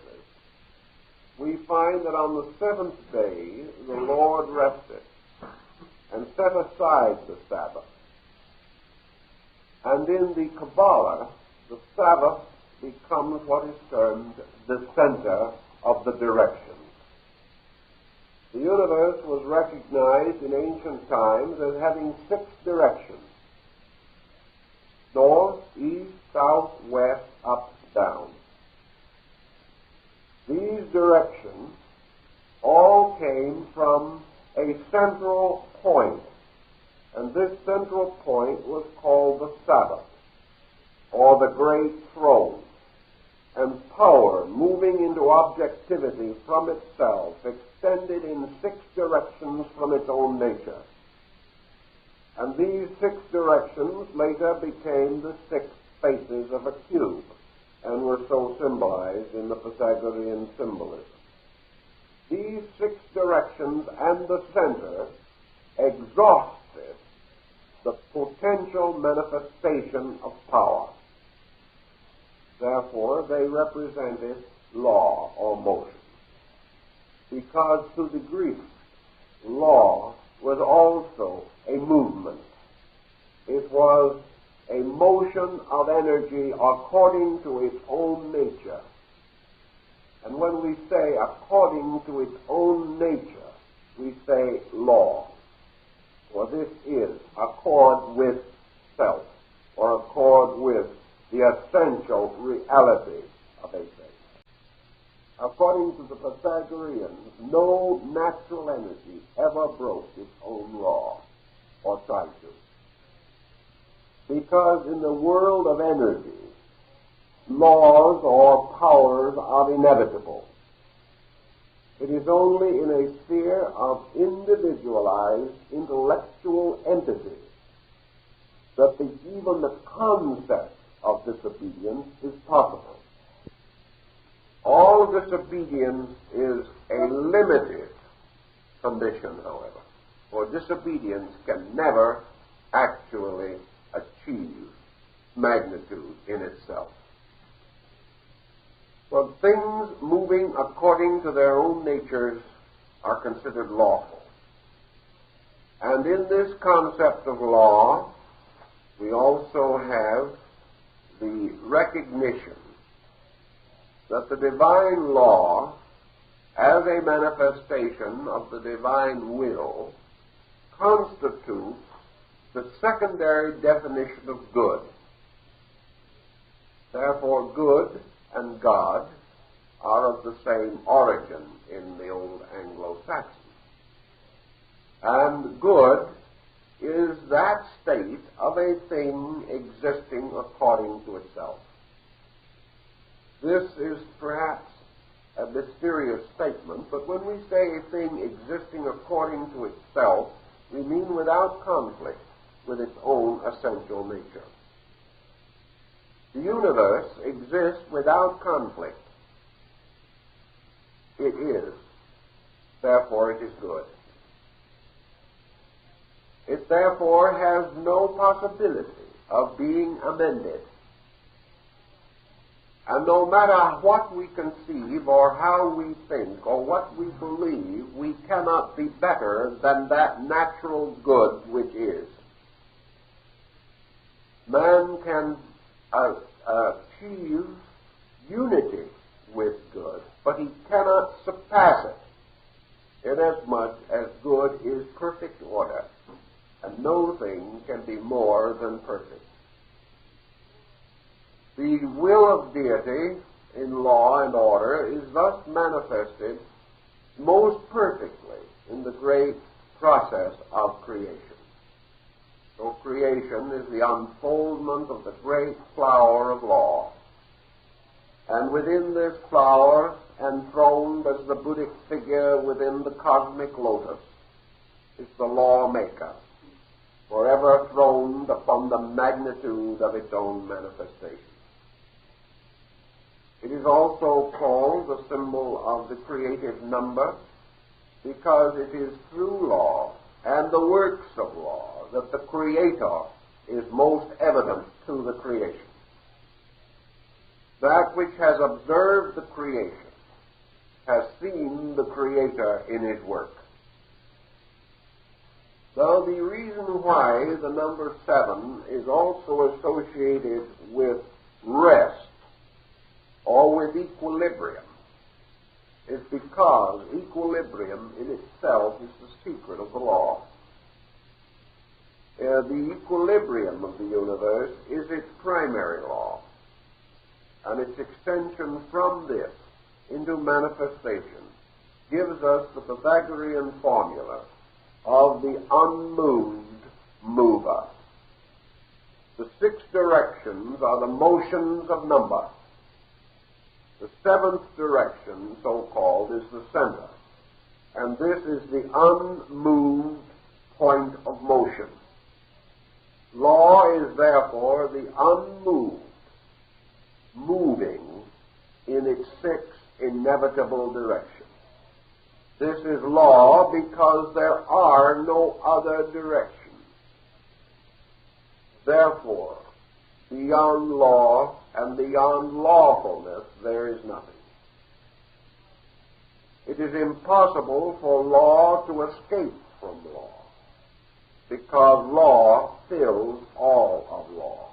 we find that on the seventh day the Lord rested and set aside the Sabbath. And in the Kabbalah, the Sabbath becomes what is termed the center of the directions. The universe was recognized in ancient times as having 6 directions: north, east, south, west, up, down. These directions all came from a central point, and this central point was called the Sabbath, or the great throne, and power moving into objectivity from itself extended in 6 directions from its own nature. And these 6 directions later became the 6 faces of a cube, and were so symbolized in the Pythagorean symbolism. These 6 directions and the center exhausted the potential manifestation of power. Therefore, they represented law or motion, because to the Greeks, law was also a movement. It was a motion of energy according to its own nature. And when we say according to its own nature, we say law. For this is accord with self, or accord with the essential reality of a thing. According to the Pythagoreans, no natural energy ever broke its own law, or tried to. Because in the world of energy, laws or powers are inevitable. It is only in a sphere of individualized intellectual entities that even the concept of disobedience is possible. All disobedience is a limited condition, however, for disobedience can never actually achieve magnitude in itself. But things moving according to their own natures are considered lawful. And in this concept of law, we also have the recognition that the divine law, as a manifestation of the divine will, constitutes the secondary definition of good. Therefore, good and God are of the same origin in the old Anglo-Saxon. And good is that state of a thing existing according to itself. This is perhaps a mysterious statement, but when we say a thing existing according to itself, we mean without conflict with its own essential nature. The universe exists without conflict. It is. Therefore, it is good. It therefore has no possibility of being amended. And no matter what we conceive or how we think or what we believe, we cannot be better than that natural good which is. Man can achieve unity with good, but he cannot surpass it, inasmuch as good is perfect order, and no thing can be more than perfect. The will of deity in law and order is thus manifested most perfectly in the great process of creation. So creation is the unfoldment of the great flower of law. And within this flower, enthroned as the Buddhic figure within the cosmic lotus, is the lawmaker, forever throned upon the magnitude of its own manifestation. It is also called the symbol of the creative number because it is through law and the works of law that the Creator is most evident to the creation. That which has observed the creation has seen the Creator in his work. Now, the reason why the number 7 is also associated with rest or with equilibrium is because equilibrium in itself is the secret of the law. The equilibrium of the universe is its primary law, and its extension from this into manifestation gives us the Pythagorean formula of the unmoved mover. The 6 directions are the motions of number. The 7th direction, so-called, is the center, and this is the unmoved point of motion. Law is therefore the unmoved, moving in its 6 inevitable directions. This is law because there are no other directions. Therefore, beyond law and beyond lawfulness, there is nothing. It is impossible for law to escape from law, because law fills all of law.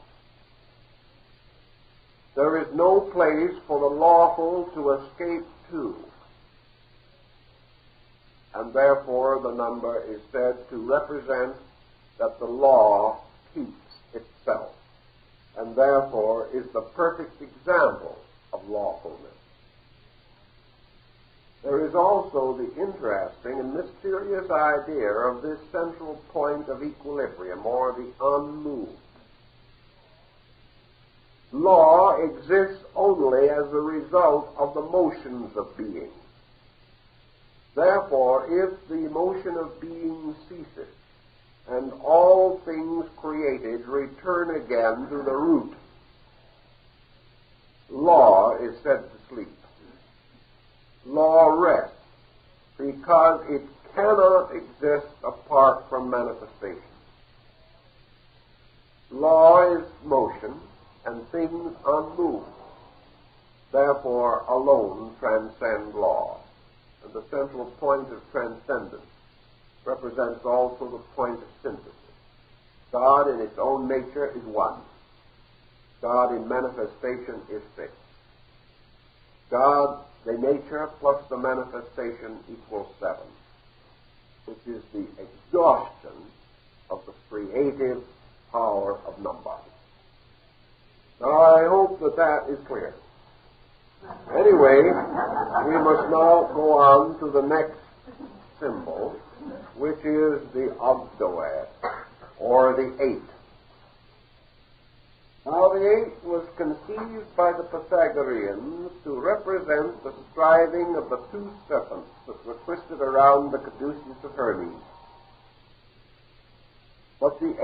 There is no place for the lawful to escape to, and therefore the number is said to represent that the law keeps itself, and therefore is the perfect example of lawfulness. There is also the interesting and mysterious idea of this central point of equilibrium, or the unmoved. Law exists only as a result of the motions of being. Therefore, if the motion of being ceases, and all things created return again to the root, law is said to sleep. Law rests because it cannot exist apart from manifestation. Law is motion and things unmoved, therefore alone transcend law. And the central point of transcendence represents also the point of synthesis. God in its own nature is one. God in manifestation is 6. God, the nature plus the manifestation equals 7, which is the exhaustion of the creative power of number. Now, I hope that that is clear. Anyway, we must now go on to the next symbol, which is the ogdoad, or the 8. Now, the 8 was conceived by the Pythagoreans to represent the striving of the 2 serpents that were twisted around the caduceus of Hermes. But the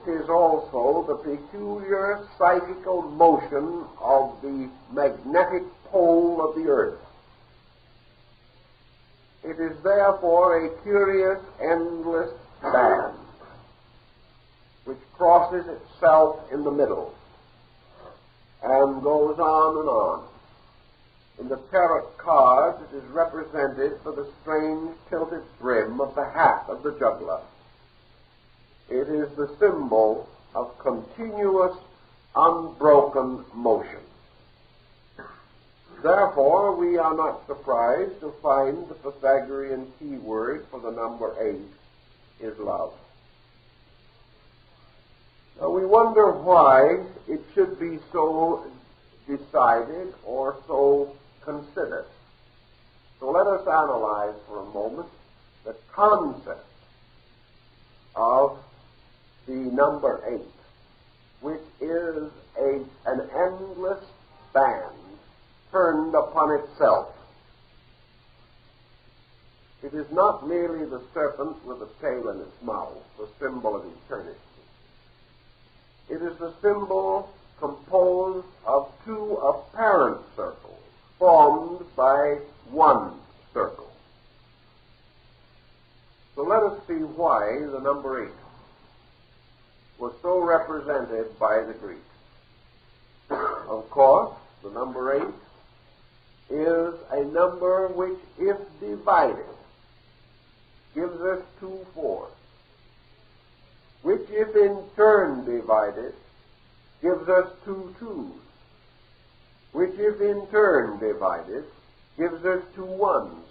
8 is also the peculiar psychical motion of the magnetic pole of the earth. It is therefore a curious, endless band which crosses itself in the middle and goes on and on. In the tarot cards, it is represented by the strange tilted brim of the hat of the juggler. It is the symbol of continuous, unbroken motion. Therefore, we are not surprised to find the Pythagorean key word for the number 8 is love. Now, we wonder why it should be so decided or so considered. So let us analyze for a moment the concept of the number 8, which is an endless band turned upon itself. It is not merely the serpent with a tail in its mouth, the symbol of eternity. It is the symbol composed of 2 apparent circles formed by 1 circle. So let us see why the number 8 was so represented by the Greeks. Of course, the number 8, is a number which, if divided, gives us 2 fourths, which, if in turn divided, gives us 2 twos, which, if in turn divided, gives us 2 ones.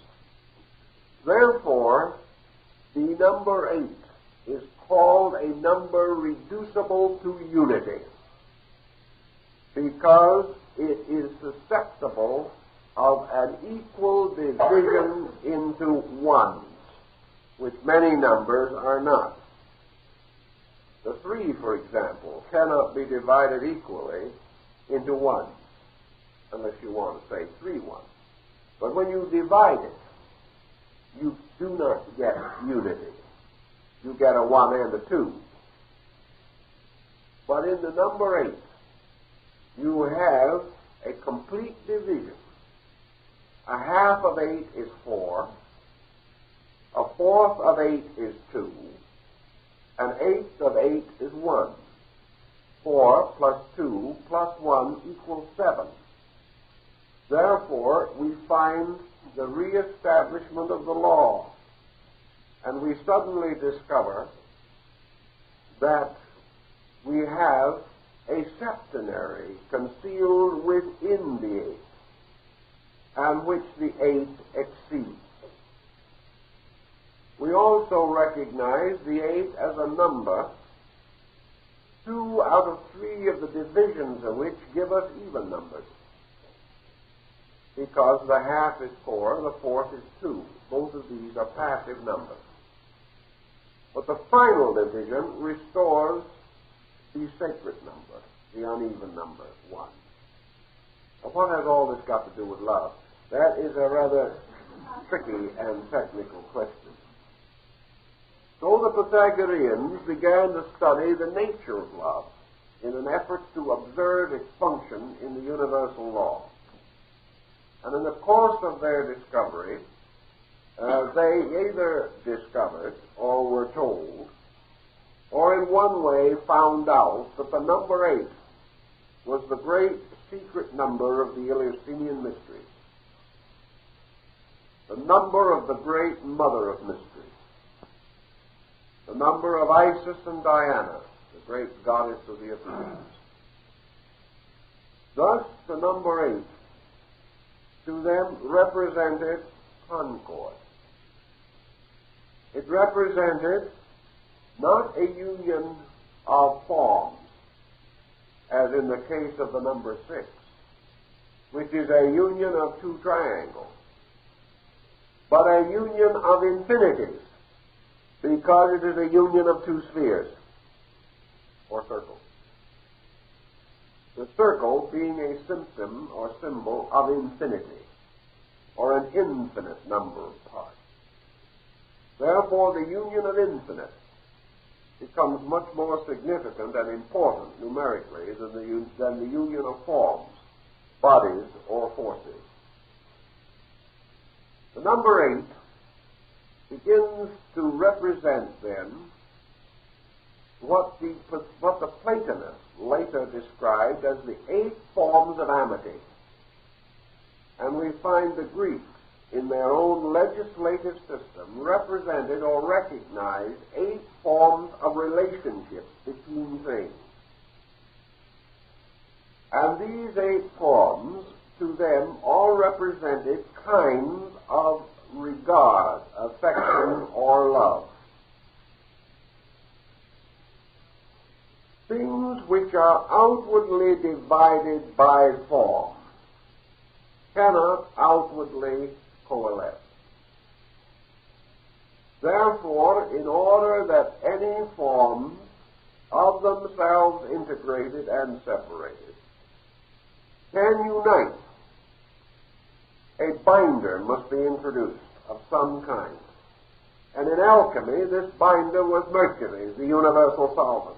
Therefore, the number 8 is called a number reducible to unity, because it is susceptible of an equal division into ones, which many numbers are not. The 3, for example, cannot be divided equally into 1, unless you want to say 3 1. But when you divide it, you do not get unity. You get a 1 and a 2. But in the number 8, you have a complete division. A half of 8 is 4. A fourth of 8 is 2. An eighth of 8 is 1. 4 plus 2 plus 1 equals 7. Therefore, we find the reestablishment of the law, and we suddenly discover that we have a septenary concealed within the 8, and which the 8 exceeds. We also recognize the 8 as a number, 2 out of 3 of the divisions of which give us even numbers, because the half is 4, the fourth is 2. Both of these are passive numbers. But the final division restores the sacred number, the uneven number, 1. Now, what has all this got to do with love? That is a rather tricky and technical question. So the Pythagoreans began to study the nature of love in an effort to observe its function in the universal law. And in the course of their discovery, they either discovered or were told, or in one way found out, that the number 8 was the great secret number of the Eleusinian mysteries, the number of the great mother of mysteries, the number of Isis and Diana, the great goddess of the Athenians. Thus, the number 8 to them represented concord. It represented not a union of forms, as in the case of the number 6, which is a union of 2 triangles, but a union of infinities, because it is a union of 2 spheres, or circles. The circle being a symptom or symbol of infinity, or an infinite number of parts. Therefore, the union of infinite becomes much more significant and important numerically than the union of forms, bodies, or forces. The number 8 begins to represent then what the Platonists later described as the 8 forms of amity. And we find the Greeks, in their own legislative system, represented or recognized 8 forms of relationships between things. And these 8 forms, to them, all represented kinds of regard, affection, or love. Things which are outwardly divided by form cannot outwardly coalesce. Therefore, in order that any forms of themselves integrated and separated can unite, a binder must be introduced of some kind. And in alchemy, this binder was mercury, the universal solvent.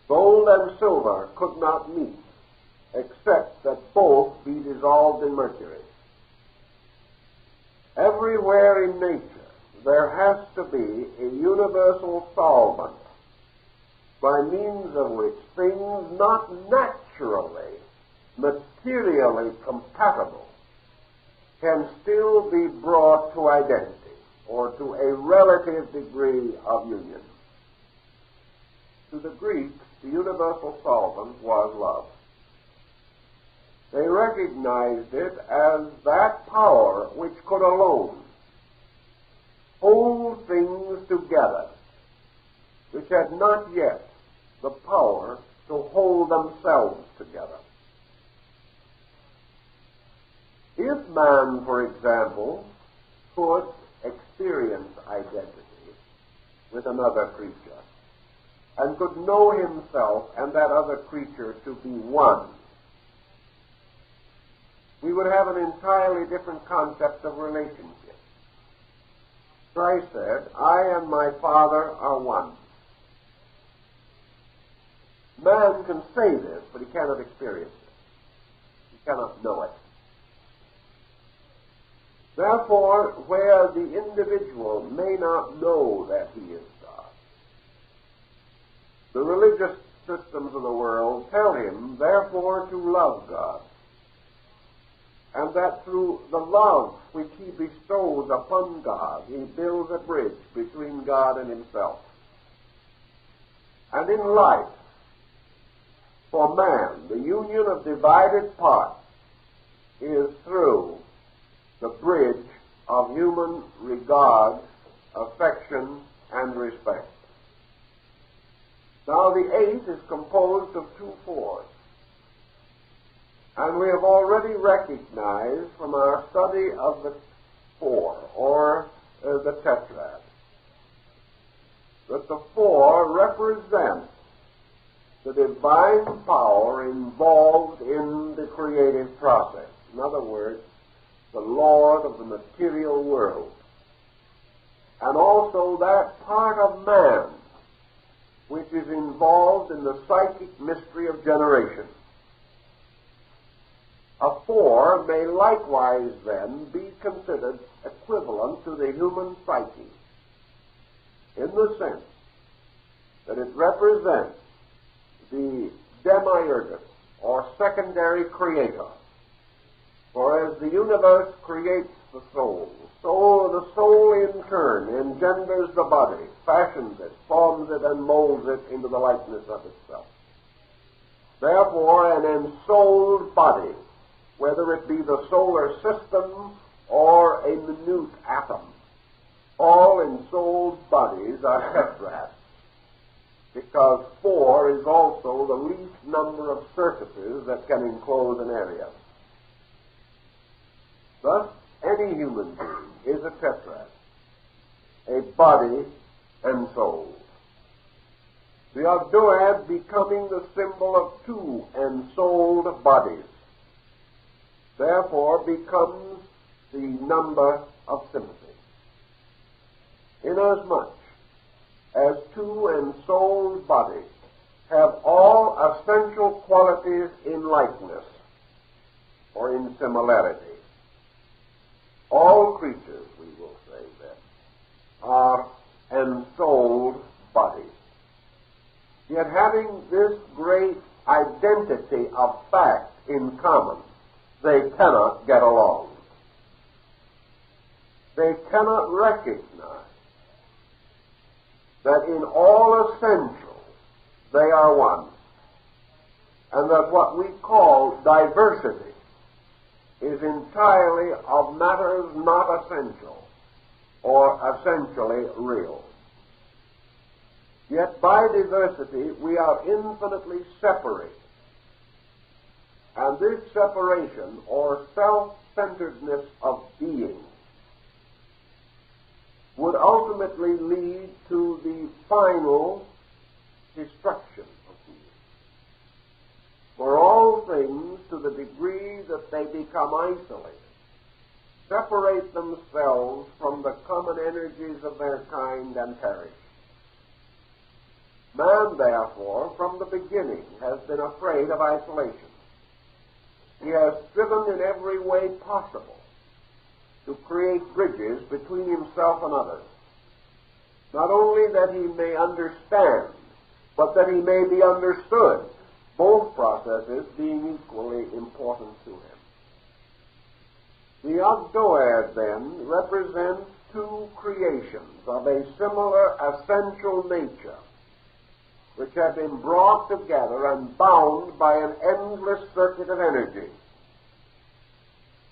Gold and silver could not meet, except that both be dissolved in mercury. Everywhere in nature, there has to be a universal solvent by means of which things not naturally materially compatible can still be brought to identity or to a relative degree of union. To the Greeks, the universal solvent was love. They recognized it as that power which could alone hold things together, which had not yet the power to hold themselves together. If man, for example, could experience identity with another creature and could know himself and that other creature to be one, we would have an entirely different concept of relationship. Christ said, "I and my Father are one." Man can say this, but he cannot experience it. He cannot know it. Therefore, where the individual may not know that he is God, the religious systems of the world tell him, therefore, to love God, and that through the love which he bestows upon God, he builds a bridge between God and himself. And in life, for man, the union of divided parts is through the bridge of human regard, affection, and respect. Now, the eighth is composed of two fours. And we have already recognized from our study of the four, or the tetrad, that the four represent the divine power involved in the creative process. In other words, the Lord of the material world. And also that part of man which is involved in the psychic mystery of generation. A four may likewise then be considered equivalent to the human psyche in the sense that it represents the demiurgus or secondary creator. For as the universe creates the soul, so the soul in turn engenders the body, fashions it, forms it, and molds it into the likeness of itself. Therefore, an ensouled body, whether it be the solar system or a minute atom, all ensouled bodies are tetrads, because four is also the least number of surfaces that can enclose an area. Thus, any human being is a tetrad, a body ensouled. The ogdoad becoming the symbol of two ensouled bodies, therefore becomes the number of sympathy. Inasmuch as two ensouled bodies have all essential qualities in likeness or in similarity, all creatures, we will say then, are ensouled bodies. Yet having this great identity of fact in common, they cannot get along. They cannot recognize that in all essentials they are one, and that what we call diversity is entirely of matters not essential or essentially real. Yet by diversity we are infinitely separated. And this separation or self-centeredness of being would ultimately lead to the final destruction of being. For all things, to the degree that they become isolated, separate themselves from the common energies of their kind and perish. Man, therefore, from the beginning has been afraid of isolation. He has striven in every way possible to create bridges between himself and others. Not only that he may understand, but that he may be understood. both processes being equally important to him. The Ogdoad, then, represents two creations of a similar essential nature, which have been brought together and bound by an endless circuit of energy,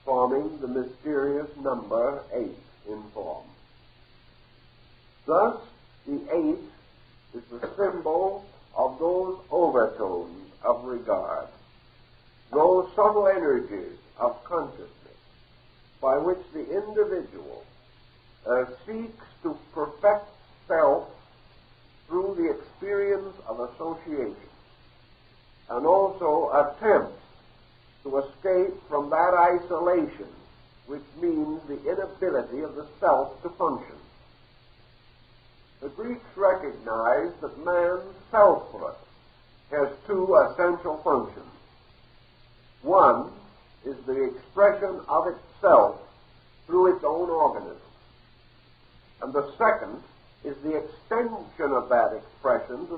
forming the mysterious number 8 in form. Thus, the 8 is the symbol of those overtones of regard, those subtle energies of consciousness by which the individual seeks to perfect self through the experience of association, and also attempts to escape from that isolation which means the inability of the self to function. The Greeks recognized that man's selfhood has two essential functions. One is the expression of itself through its own organism, and the second is the extension of that expression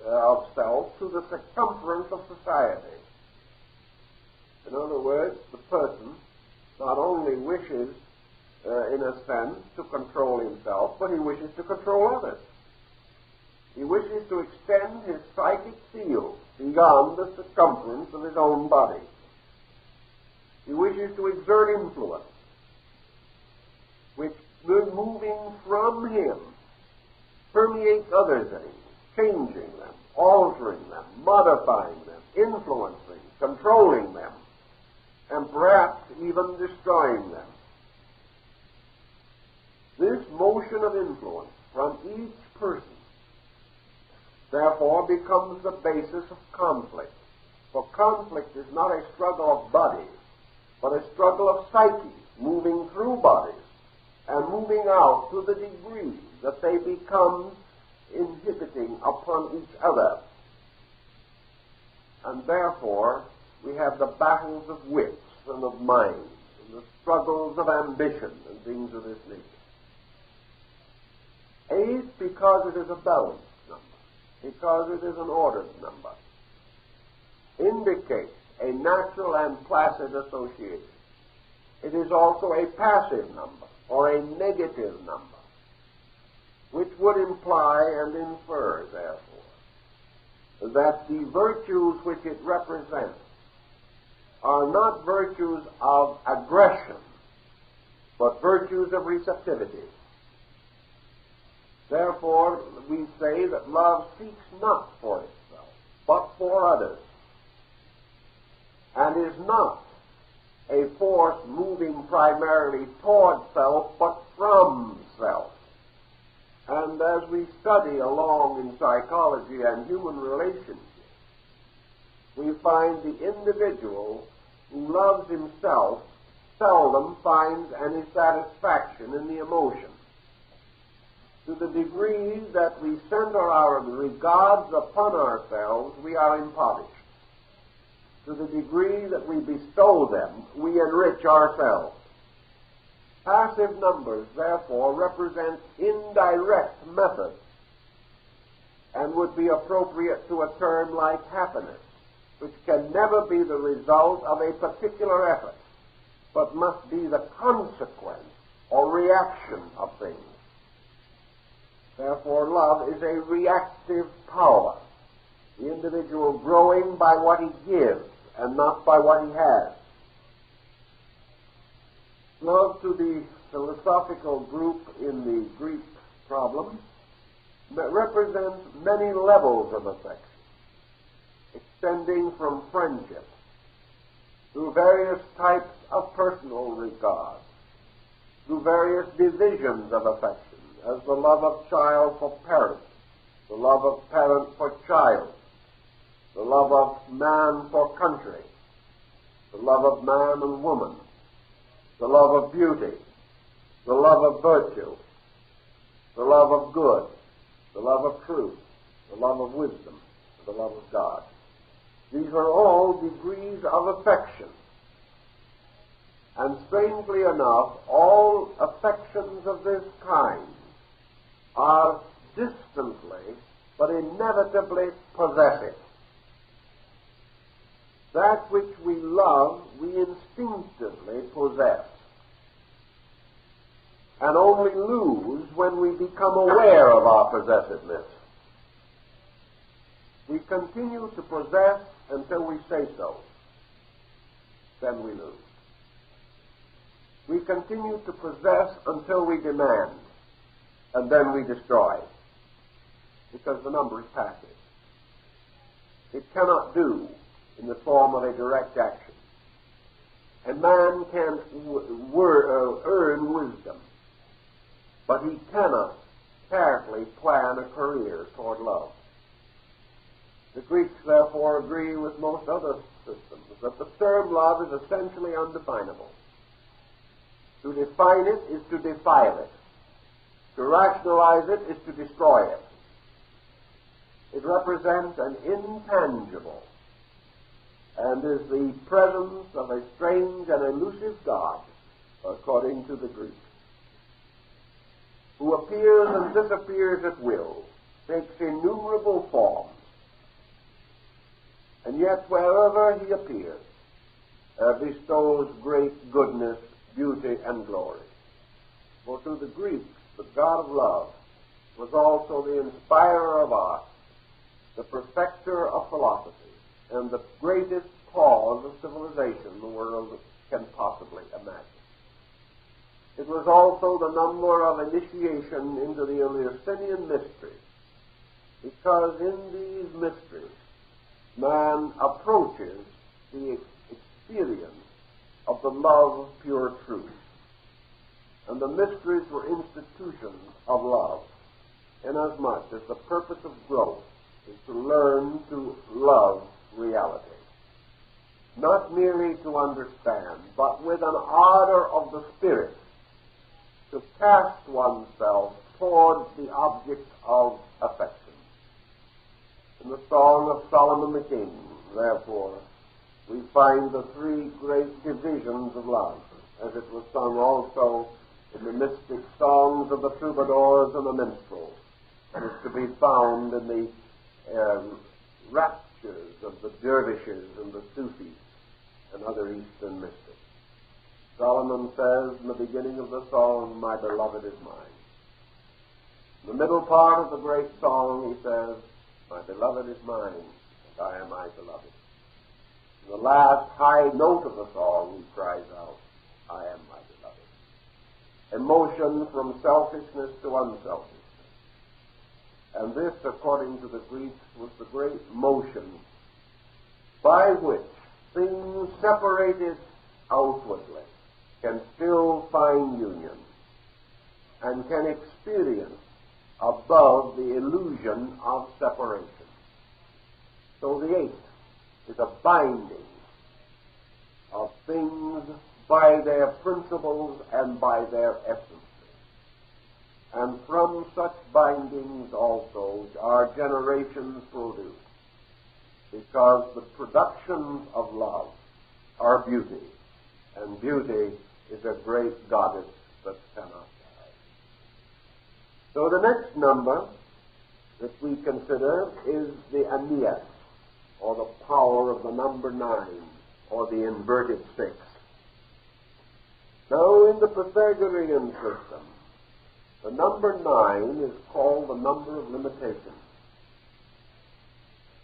of self to the circumference of society. In other words, the person not only wishes, in a sense, to control himself, but he wishes to control others. He wishes to extend his psychic field beyond the circumference of his own body. He wishes to exert influence, which, moving from him, permeates other things, changing them, altering them, modifying them, influencing, controlling them, and perhaps even destroying them. This motion of influence from each person, therefore, becomes the basis of conflict. For conflict is not a struggle of bodies, but a struggle of psyches moving through bodies and moving out to the degree that they become inhibiting upon each other. And therefore, we have the battles of wits and of minds, and the struggles of ambition and things of this nature. 8, because it is a balanced number, because it is an ordered number, indicates a natural and placid association. It is also a passive number, or a negative number, which would imply and infer, therefore, that the virtues which it represents are not virtues of aggression, but virtues of receptivity. Therefore, we say that love seeks not for itself, but for others, and is not a force moving primarily toward self, but from self. And as we study along in psychology and human relationships, we find the individual who loves himself seldom finds any satisfaction in the emotion. To the degree that we center our regards upon ourselves, we are impoverished. To the degree that we bestow them, we enrich ourselves. Passive numbers, therefore, represent indirect methods and would be appropriate to a term like happiness, which can never be the result of a particular effort, but must be the consequence or reaction of things. Therefore, love is a reactive power, the individual growing by what he gives and not by what he has. Love, to the philosophical group in the Greek problem, represents many levels of affection, extending from friendship through various types of personal regard, through various divisions of affection, as the love of child for parent, the love of parent for child, the love of man for country, the love of man and woman, the love of beauty, the love of virtue, the love of good, the love of truth, the love of wisdom, and the love of God. These are all degrees of affection. And strangely enough, all affections of this kind are distantly but inevitably possessive. That which we love, we instinctively possess, and only lose when we become aware of our possessiveness. We continue to possess until we say so. Then we lose. We continue to possess until we demand, and then we destroy, because the number is passive. It cannot do in the form of a direct action. A man can earn wisdom, but he cannot carefully plan a career toward love. The Greeks, therefore, agree with most other systems that the term love is essentially undefinable. To define it is to defile it. To rationalize it is to destroy it. It represents an intangible and is the presence of a strange and elusive God, according to the Greeks, who appears and disappears at will, takes innumerable forms, and yet wherever he appears, bestows great goodness, beauty, and glory. For to the Greeks, the God of love was also the inspirer of art, the perfecter of philosophy, and the greatest cause of civilization the world can possibly imagine. It was also the number of initiation into the Eleusinian mysteries, because in these mysteries man approaches the experience of the love of pure truth. And the mysteries were institutions of love, inasmuch as the purpose of growth is to learn to love reality. Not merely to understand, but with an ardor of the spirit to cast oneself towards the object of affection. In the Song of Solomon the King, therefore, we find the three great divisions of love, as it was sung also in the mystic songs of the troubadours and the minstrels, and is to be found in the raptures of the dervishes and the Sufis and other Eastern mystics. Solomon says in the beginning of the song, "My beloved is mine." In the middle part of the great song, he says, "My beloved is mine, and I am my beloved." In the last high note of the song, he cries out, "I am my beloved." A motion from selfishness to unselfishness. And this, according to the Greeks, was the great motion by which things separated outwardly can still find union and can experience above the illusion of separation. So the eighth is a binding of things by their principles and by their essence. And from such bindings also are generations produced, because the productions of love are beauty, and beauty is a great goddess that cannot die. So the next number that we consider is the Aeneas, or the power of the number 9, or the inverted 6. Now, in the Pythagorean system, the number 9 is called the number of limitation.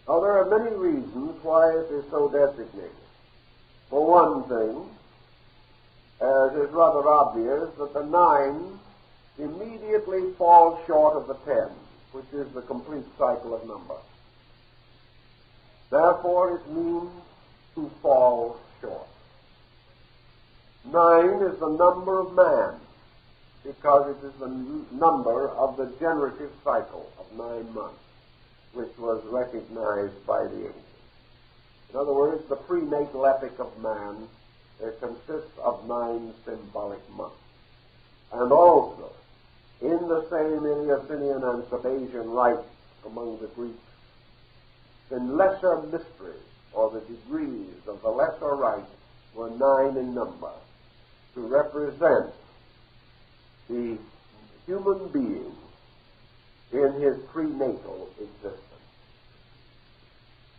Now, there are many reasons why it is so designated. For one thing, as is rather obvious, that the 9 immediately falls short of the 10, which is the complete cycle of number. Therefore, it means to fall short. 9 is the number of man, because it is the number of the generative cycle of 9 months, which was recognized by the ancients. In other words, the prenatal epoch of man consists of 9 symbolic months. And also, in the same Eleusinian and Sabasian rite among the Greeks, the lesser mysteries, or the degrees of the lesser rite, were 9 in number, to represent the human being in his prenatal existence.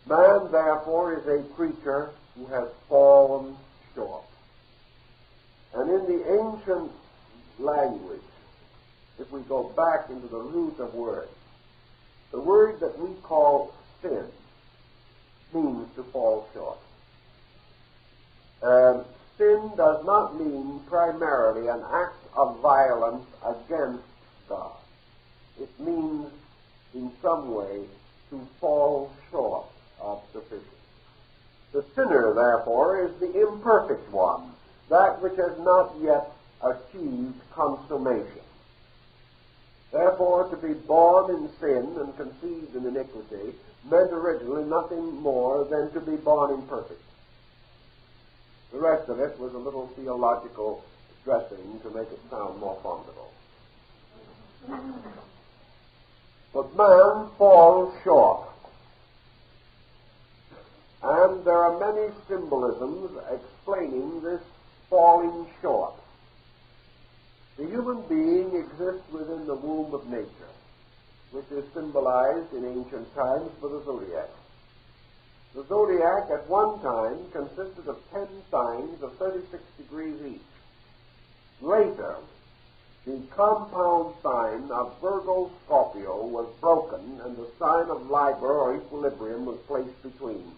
Man, therefore, is a creature who has fallen short. And in the ancient language, if we go back into the root of words, the word that we call sin means to fall short. Sin does not mean primarily an act of violence against God. It means in some way to fall short of sufficiency. The sinner, therefore, is the imperfect one, that which has not yet achieved consummation. Therefore, to be born in sin and conceived in iniquity meant originally nothing more than to be born imperfect. The rest of it was a little theological dressing to make it sound more formidable. But man falls short. And there are many symbolisms explaining this falling short. The human being exists within the womb of nature, which is symbolized in ancient times by the zodiac. The zodiac at one time consisted of 10 signs of 36 degrees each. Later, the compound sign of Virgo Scorpio was broken and the sign of Libra or equilibrium was placed between.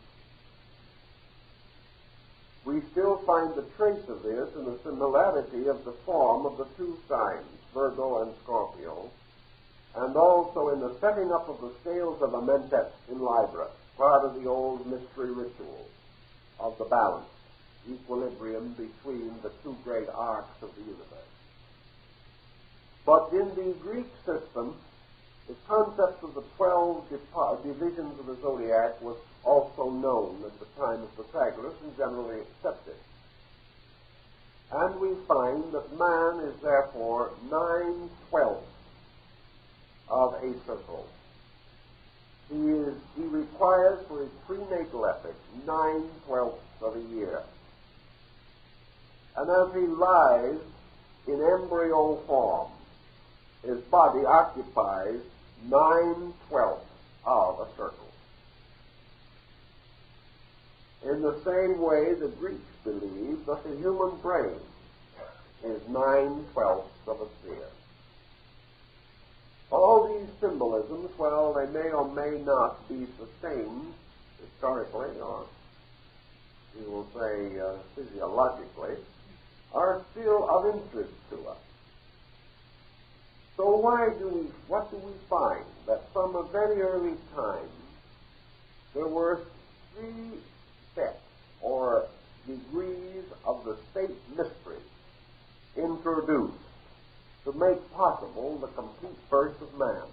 We still find the trace of this in the similarity of the form of the two signs, Virgo and Scorpio, and also in the setting up of the scales of Amentet in Libra, part of the old mystery ritual of the balance, equilibrium between the two great arcs of the universe. But in the Greek system, the concept of the 12 divisions of the zodiac was also known at the time of Pythagoras and generally accepted. And we find that man is therefore 9/12 of a circle. He requires for his prenatal epoch 9/12 of a year. And as he lies in embryo form, his body occupies 9/12 of a circle. In the same way, the Greeks believed that the human brain is 9/12 of a sphere. All these symbolisms, while they may or may not be sustained historically, or we will say physiologically, are still of interest to us. So what do we find? That from a very early time, there were 3 steps or degrees of the state mystery introduced to make possible the complete birth of man.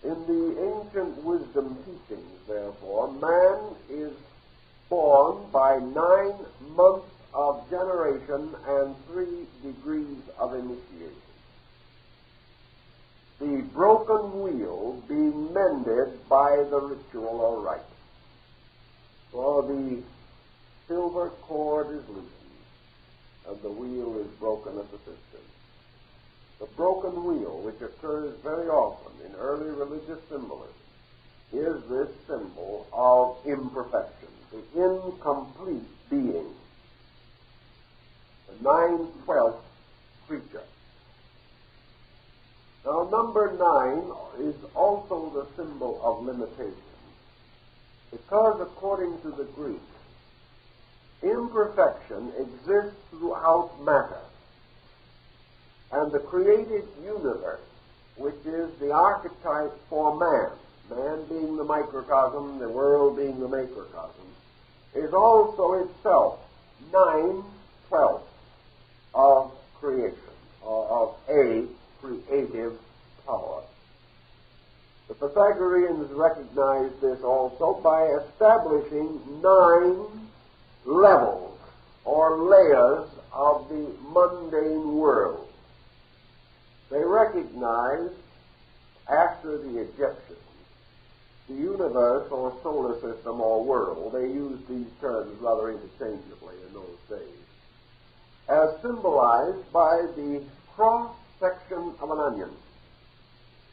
In the ancient wisdom teachings, therefore, man is born by 9 months of generation and 3 degrees of initiation. The broken wheel being mended by the ritual or rite. For the silver cord is loosened, and the wheel is broken at the cistern. The broken wheel, which occurs very often in early religious symbolism, is this symbol of imperfection, the incomplete being, the 9/12 creature. Now, number 9 is also the symbol of limitation, because according to the Greeks, imperfection exists throughout matter, and the created universe, which is the archetype for man, man being the microcosm, the world being the macrocosm, is also itself 9/12 of creation, or of a creative power. The Pythagoreans recognized this also by establishing 9 levels or layers of the mundane world. They recognized, after the Egyptians, the universe or solar system or world, they used these terms rather interchangeably in those days, as symbolized by the cross-section of an onion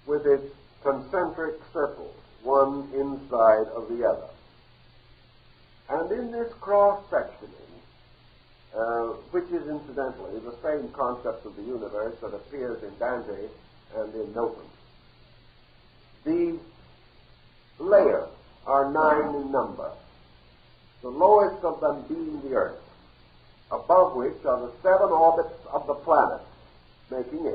with its concentric circles, one inside of the other. And in essentially the same concept of the universe that appears in Dante and in Milton. The layers are 9 in number, the lowest of them being the Earth, above which are the 7 orbits of the planets, making 8,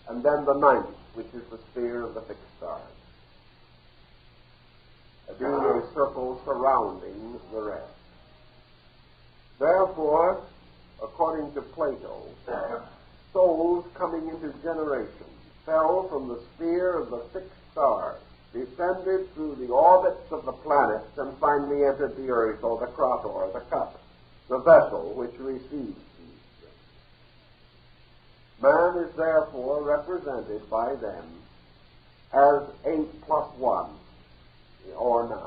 and then the 9th, which is the sphere of the fixed stars, being a circle surrounding the rest. Therefore, according to Plato, souls coming into generation fell from the sphere of the fixed stars, descended through the orbits of the planets, and finally entered the earth, or the krator, the cup, the vessel which receives these things. Man is therefore represented by them as 8 plus 1, or 9.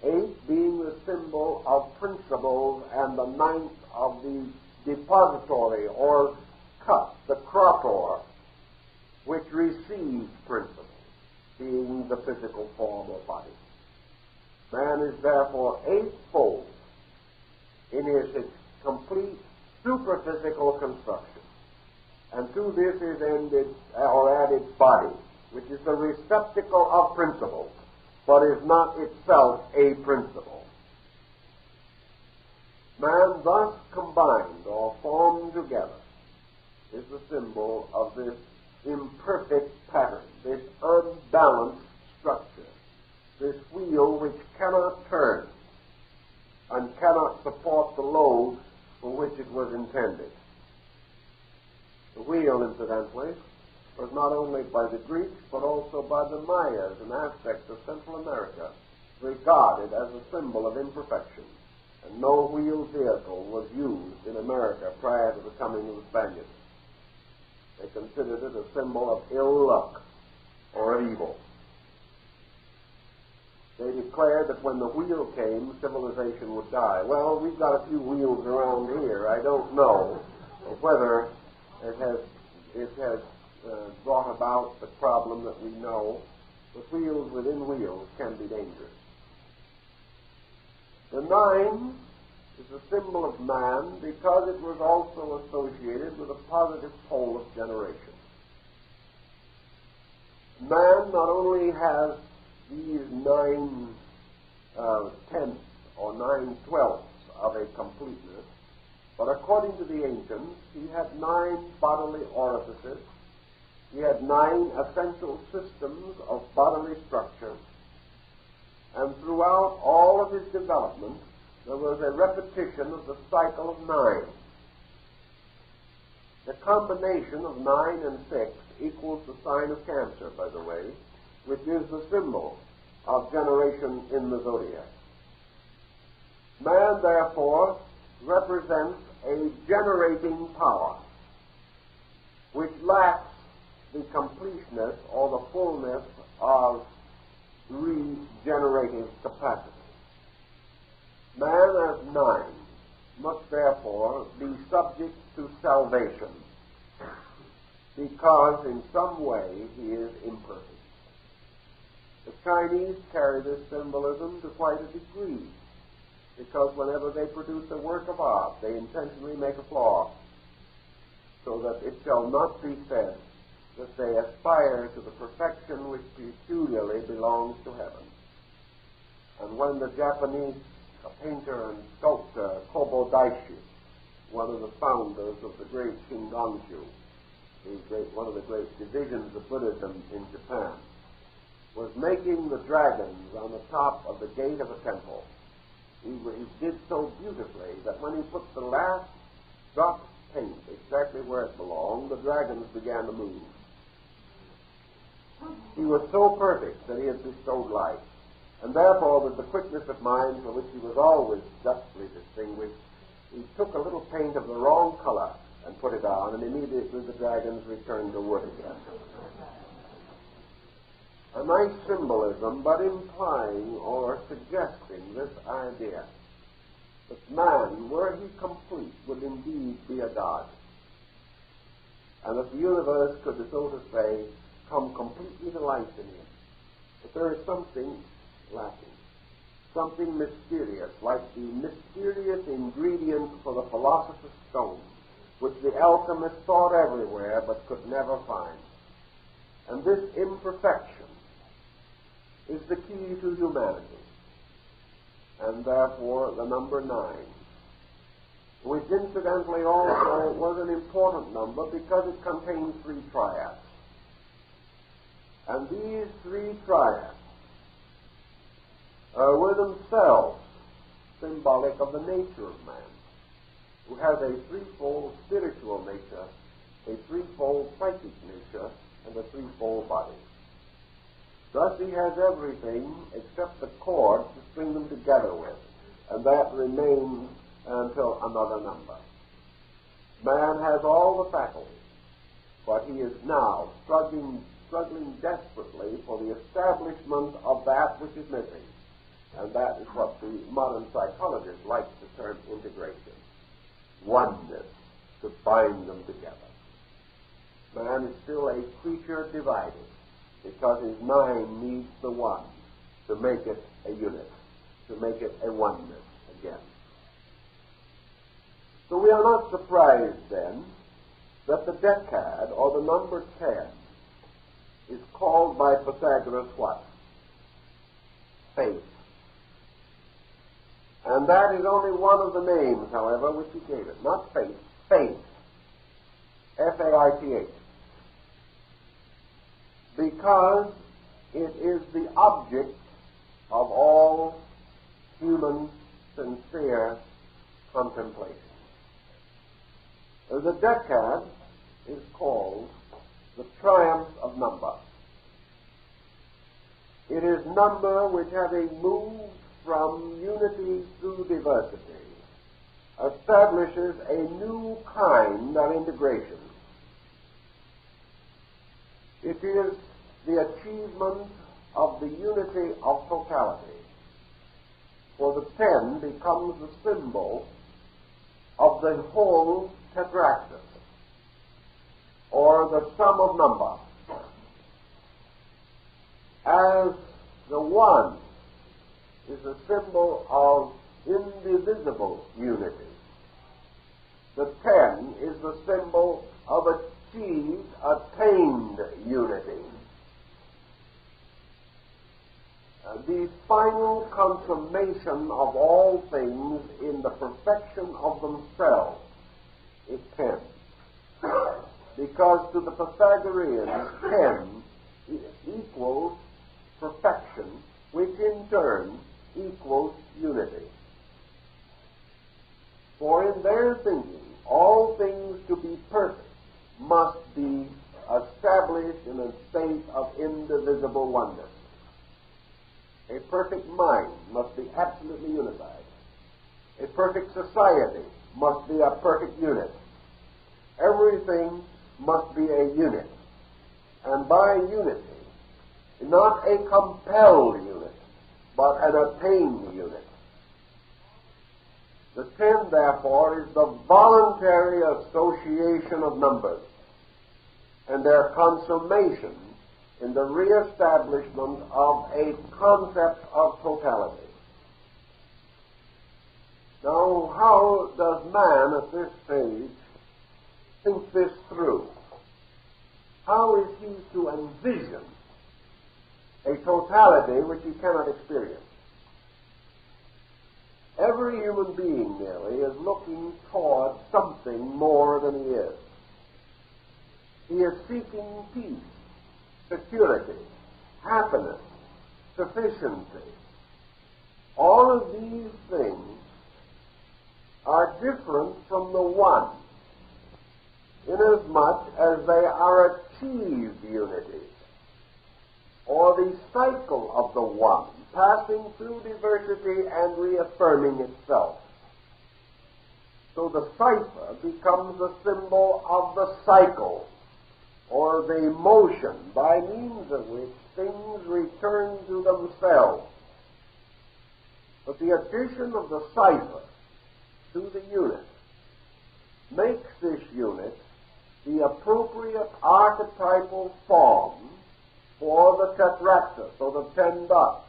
8 being the symbol of principles, and the 9th of the depository, or cup, the krator, which receives principles, being the physical form or body. Man is therefore 8-fold in his complete superphysical construction. And to this is added body, which is the receptacle of principles, but is not itself a principle. Man thus combined or formed together is the symbol of this imperfect pattern, this unbalanced structure, this wheel which cannot turn and cannot support the load for which it was intended. The wheel, incidentally, was not only by the Greeks, but also by the Mayas and Aztecs of Central America, regarded as a symbol of imperfection, and no wheeled vehicle was used in America prior to the coming of the Spaniards. They considered it a symbol of ill luck or of evil. They declared that when the wheel came, civilization would die. Well, we've got a few wheels around here. I don't know whether it has brought about the problem that we know, but wheels within wheels can be dangerous. The 9 is a symbol of man because it was also associated with a positive pole of generation. Man not only has these 9 tenths or 9/12 of a completeness, but according to the ancients, he had 9 bodily orifices. He had 9 essential systems of bodily structure. And throughout all of his development, there was a repetition of the cycle of 9. The combination of 9 and 6 equals the sign of Cancer, by the way, which is the symbol of generation in the zodiac. Man, therefore, represents a generating power which lacks the completeness or the fullness of regenerative capacity. Man as 9 must therefore be subject to salvation because in some way he is imperfect. The Chinese carry this symbolism to quite a degree because whenever they produce a work of art, they intentionally make a flaw so that it shall not be said that they aspire to the perfection which peculiarly belongs to heaven. And when the Japanese painter and sculptor Kobo Daishi, one of the founders of the great Shingon-shu, one of the great divisions of Buddhism in Japan, was making the dragons on the top of the gate of a temple. He did so beautifully that when he put the last drop of paint exactly where it belonged, the dragons began to move. He was so perfect that he had bestowed life, and therefore with the quickness of mind for which he was always justly distinguished, he took a little paint of the wrong color and put it on, and immediately the dragons returned to wood again. A nice symbolism, but implying or suggesting this idea that man, were he complete, would indeed be a god, and that the universe could, so to say, come completely to life in him. But there is something lacking, something mysterious, like the mysterious ingredient for the philosopher's stone, which the alchemist sought everywhere but could never find. And this imperfection is the key to humanity, and therefore the number 9, which incidentally also was an important number because it contains 3 triads. And these 3 triads were themselves symbolic of the nature of man, who has a 3-fold spiritual nature, a 3-fold psychic nature, and a 3-fold body. Thus he has everything except the cord to string them together with, and that remains until another number. Man has all the faculties, but he is now struggling desperately for the establishment of that which is missing, and that is what the modern psychologist likes to term integration, oneness, to bind them together. Man is still a creature divided, because his mind needs the one to make it a unit, to make it a oneness again. So we are not surprised then that the decad, or the number 10, is called by Pythagoras what? Faith. And that is only one of the names, however, which he gave it. Not faith, faith. F-A-I-T-H. Because it is the object of all human sincere contemplation. The decad is called the triumph of number. It is number which, having moved from unity through diversity, establishes a new kind of integration. It is the achievement of the unity of totality, for the 10 becomes the symbol of the whole tetractys, or the sum of number, as the 1 is a symbol of indivisible unity. The 10 is the symbol of achieved, attained unity. The final consummation of all things in the perfection of themselves is 10. Because to the Pythagoreans, 10 equals perfection, which in turn equals unity. For in their thinking, all things to be perfect must be established in a state of indivisible oneness. A perfect mind must be absolutely unified. A perfect society must be a perfect unit. Everything must be a unit. And by unity, not a compelled unit, but an attained unit. The 10, therefore, is the voluntary association of numbers and their consummation in the reestablishment of a concept of totality. Now, how does man at this stage think this through? How is he to envision a totality which he cannot experience? Every human being, nearly, is looking toward something more than he is. He is seeking peace, security, happiness, sufficiency. All of these things are different from the one, inasmuch as they are achieved unities, or the cycle of the one, passing through diversity and reaffirming itself. So the cipher becomes a symbol of the cycle, or the motion by means of which things return to themselves. But the addition of the cipher to the unit makes this unit the appropriate archetypal form for the tetractys, or the 10 dots,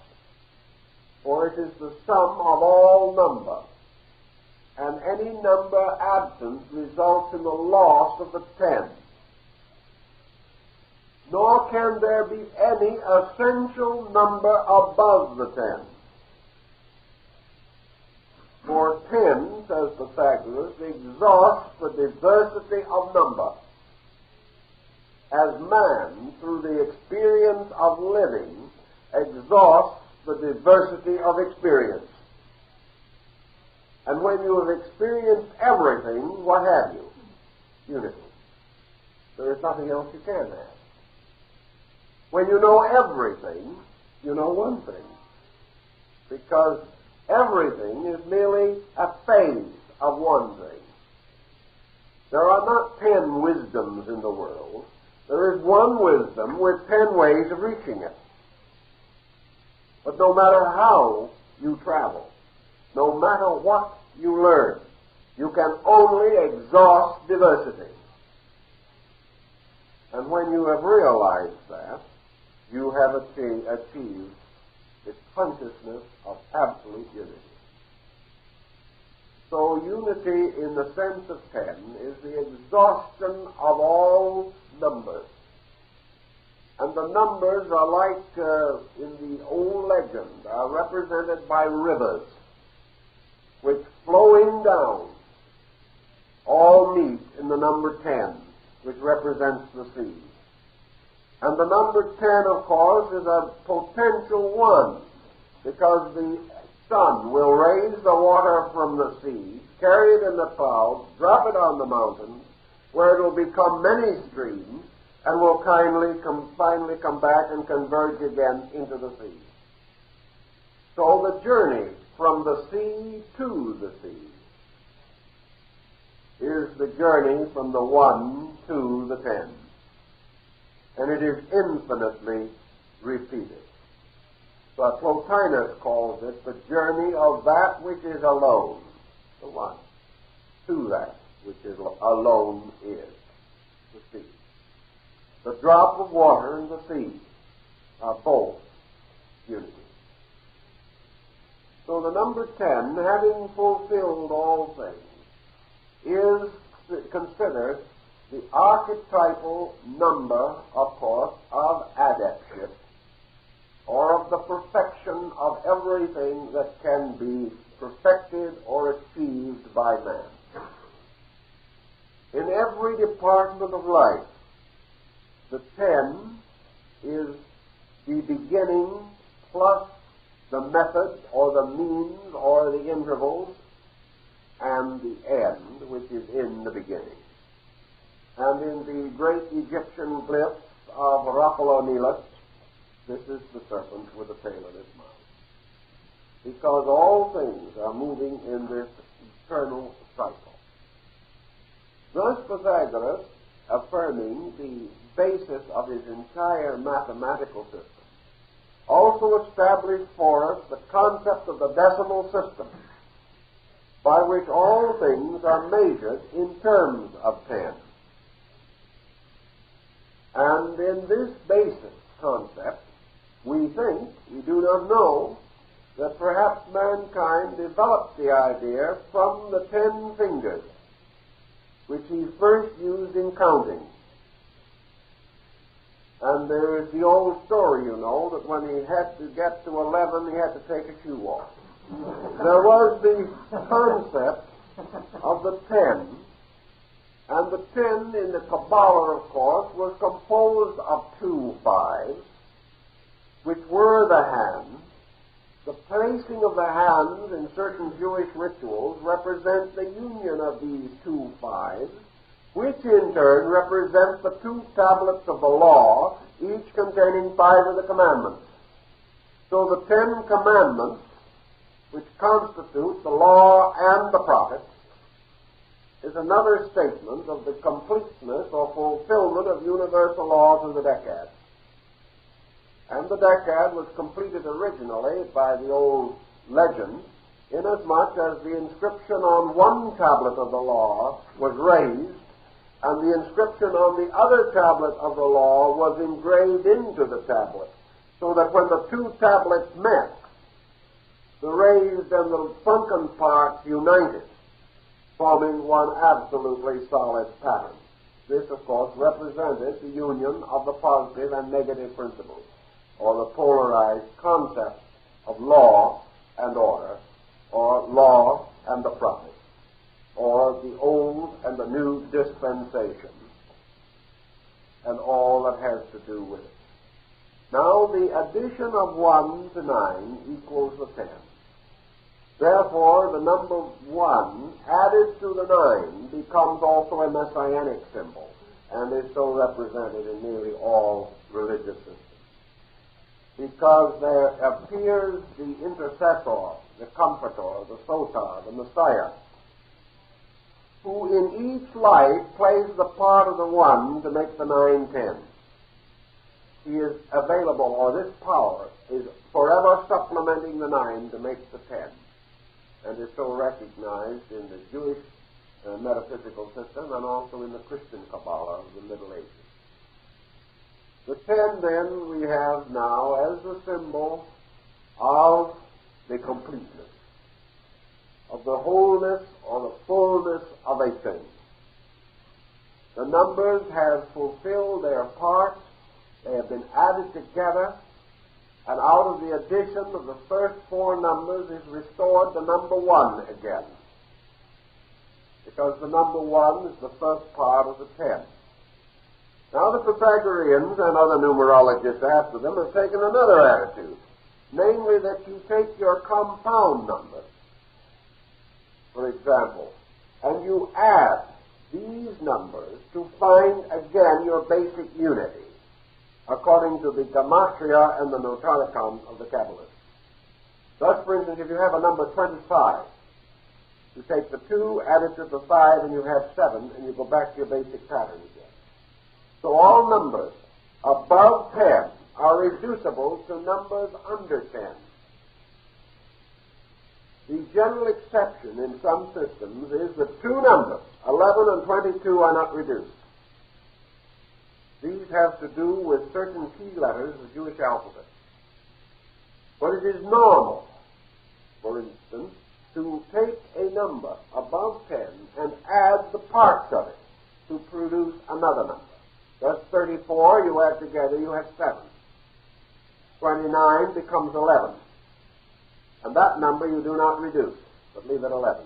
for it is the sum of all number, and any number absent results in the loss of the 10. Nor can there be any essential number above the 10. For 10, says Pythagoras, exhausts the diversity of number, as man, through the experience of living, exhausts the diversity of experience. And when you have experienced everything, what have you? Unity. There is nothing else you can have. When you know everything, you know one thing. Because everything is merely a phase of one thing. There are not 10 wisdoms in the world. There is one wisdom with 10 ways of reaching it. But no matter how you travel, no matter what you learn, you can only exhaust diversity. And when you have realized that, you have achieved the consciousness of absolute unity. So unity in the sense of 10 is the exhaustion of all numbers. And the numbers are like, in the old legend, are represented by rivers, which flowing down all meet in the number 10, which represents the sea. And the number 10, of course, is a potential one, because the sun will raise the water from the sea, carry it in the clouds, drop it on the mountains, where it will become many streams, and will finally come back and converge again into the sea. So the journey from the sea to the sea is the journey from the 1 to the 10. And it is infinitely repeated. But Plotinus calls it the journey of that which is alone, the 1, to that which is alone is, the sea. The drop of water and the sea are both unity. So the number 10, having fulfilled all things, is considered the archetypal number, of course, of adeptship, or of the perfection of everything that can be perfected or achieved by man. In every department of life, the 10 is the beginning plus the method or the means or the intervals and the end, which is in the beginning. And in the great Egyptian glyphs of Rapalonilus, this is the serpent with the tail in its mouth. Because all things are moving in this eternal cycle. Thus Pythagoras, affirming the basis of his entire mathematical system, also established for us the concept of the decimal system, by which all things are measured in terms of 10. And in this basic concept, we think, we do not know, that perhaps mankind developed the idea from the 10 fingers, which he first used in counting. And there is the old story, you know, that when he had to get to 11, he had to take a shoe off. There was the concept of the 10, and the 10 in the Kabbalah, of course, was composed of 2 5s, which were the hands. The placing of the hands in certain Jewish rituals represents the union of these 2 5s, which in turn represent the 2 tablets of the law, each containing 5 of the commandments. So the 10 commandments, which constitute the law and the prophets, is another statement of the completeness or fulfillment of universal law through the Decad. And the Decad was completed originally by the old legend, inasmuch as the inscription on one tablet of the law was raised, and the inscription on the other tablet of the law was engraved into the tablet, so that when the 2 tablets met, the raised and the sunken parts united, forming one absolutely solid pattern. This, of course, represented the union of the positive and negative principles, or the polarized concepts of law and order, or law and the prophet, or the old and the new dispensation, and all that has to do with it. Now, the addition of 1 to 9 equals the 10. Therefore, the number 1 added to the 9 becomes also a messianic symbol, and is so represented in nearly all religious systems. Because there appears the intercessor, the comforter, the soter, the Messiah, who in each life plays the part of the 1 to make the 9 10. He is available, or this power is forever supplementing the 9 to make the 10, and is so recognized in the Jewish metaphysical system and also in the Christian Kabbalah of the Middle Ages. The 10, then, we have now as the symbol of the completeness, of the wholeness or the fullness of a thing. The numbers have fulfilled their parts. They have been added together, and out of the addition of the first 4 numbers is restored the number 1 again, because the number 1 is the first part of the 10. Now the Pythagoreans and other numerologists after them have taken another attitude, namely that you take your compound numbers, for example, and you add these numbers to find again your basic unity, according to the gematria and the notaticon of the Kabbalists. Thus, for instance, if you have a number 25, you take the 2, add it to the 5, and you have 7, and you go back to your basic pattern again. So all numbers above 10 are reducible to numbers under 10. The general exception in some systems is that 2 numbers, 11 and 22, are not reduced. These have to do with certain key letters of the Jewish alphabet. But it is normal, for instance, to take a number above 10 and add the parts of it to produce another number. Thus 34, you add together, you have 7. 29 becomes 11. And that number you do not reduce, but leave at 11.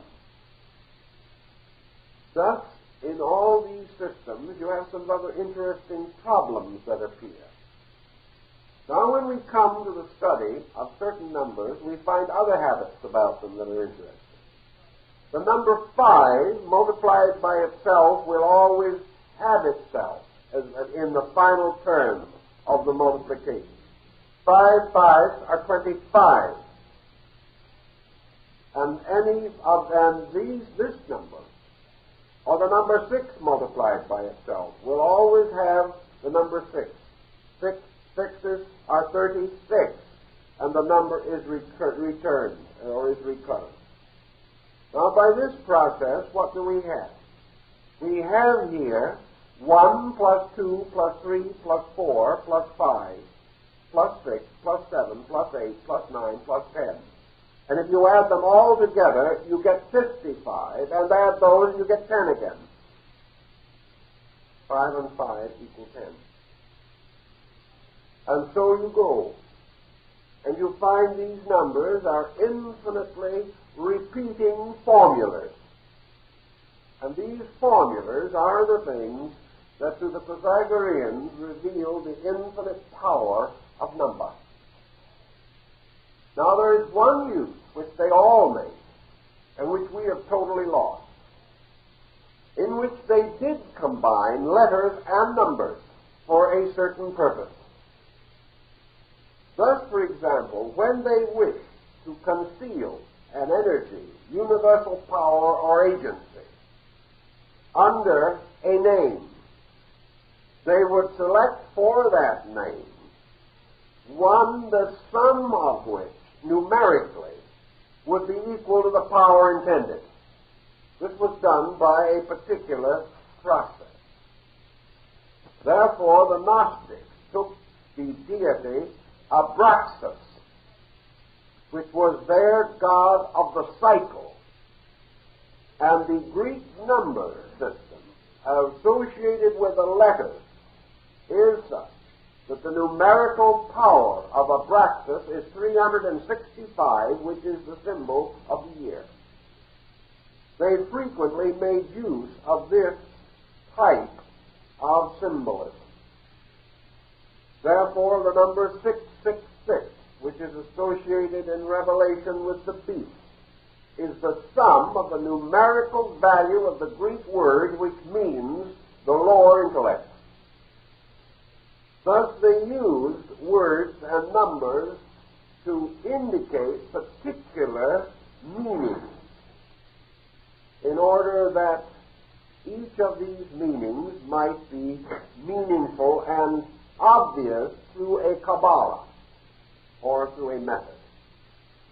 Thus, in all these systems, you have some other interesting problems that appear. Now, when we come to the study of certain numbers, we find other habits about them that are interesting. The number 5 multiplied by itself will always have itself as in the final term of the multiplication. 5 5s are 25. And this number, or the number 6 multiplied by itself, will always have the number 6. 6 6s are 36, and the number is returned, or is recurrent. Now, by this process, what do we have? We have here 1 plus 2 plus 3 plus 4 plus 5 plus 6 plus 7 plus 8 plus 9 plus 10. And if you add them all together, you get 55, and add those, you get 10 again. 5 and 5 equal 10. And so you go. And you find these numbers are infinitely repeating formulas. And these formulas are the things that to the Pythagoreans reveal the infinite power of number. Now there is one use which they all made, and which we have totally lost, in which they did combine letters and numbers for a certain purpose. Thus, for example, when they wished to conceal an energy, universal power, or agency under a name, they would select for that name one the sum of which numerically would be equal to the power intended. This was done by a particular process. Therefore, the Gnostics took the deity Abraxas, which was their god of the cycle, And the Greek number system associated with the letters is such that the numerical power of Abraxas is 365, which is the symbol of the year. They frequently made use of this type of symbolism. Therefore, the number 666, which is associated in Revelation with the beast, is the sum of the numerical value of the Greek word, which means the lower intellect. Thus, they used words and numbers to indicate particular meanings, in order that each of these meanings might be meaningful and obvious through a Kabbalah or through a method.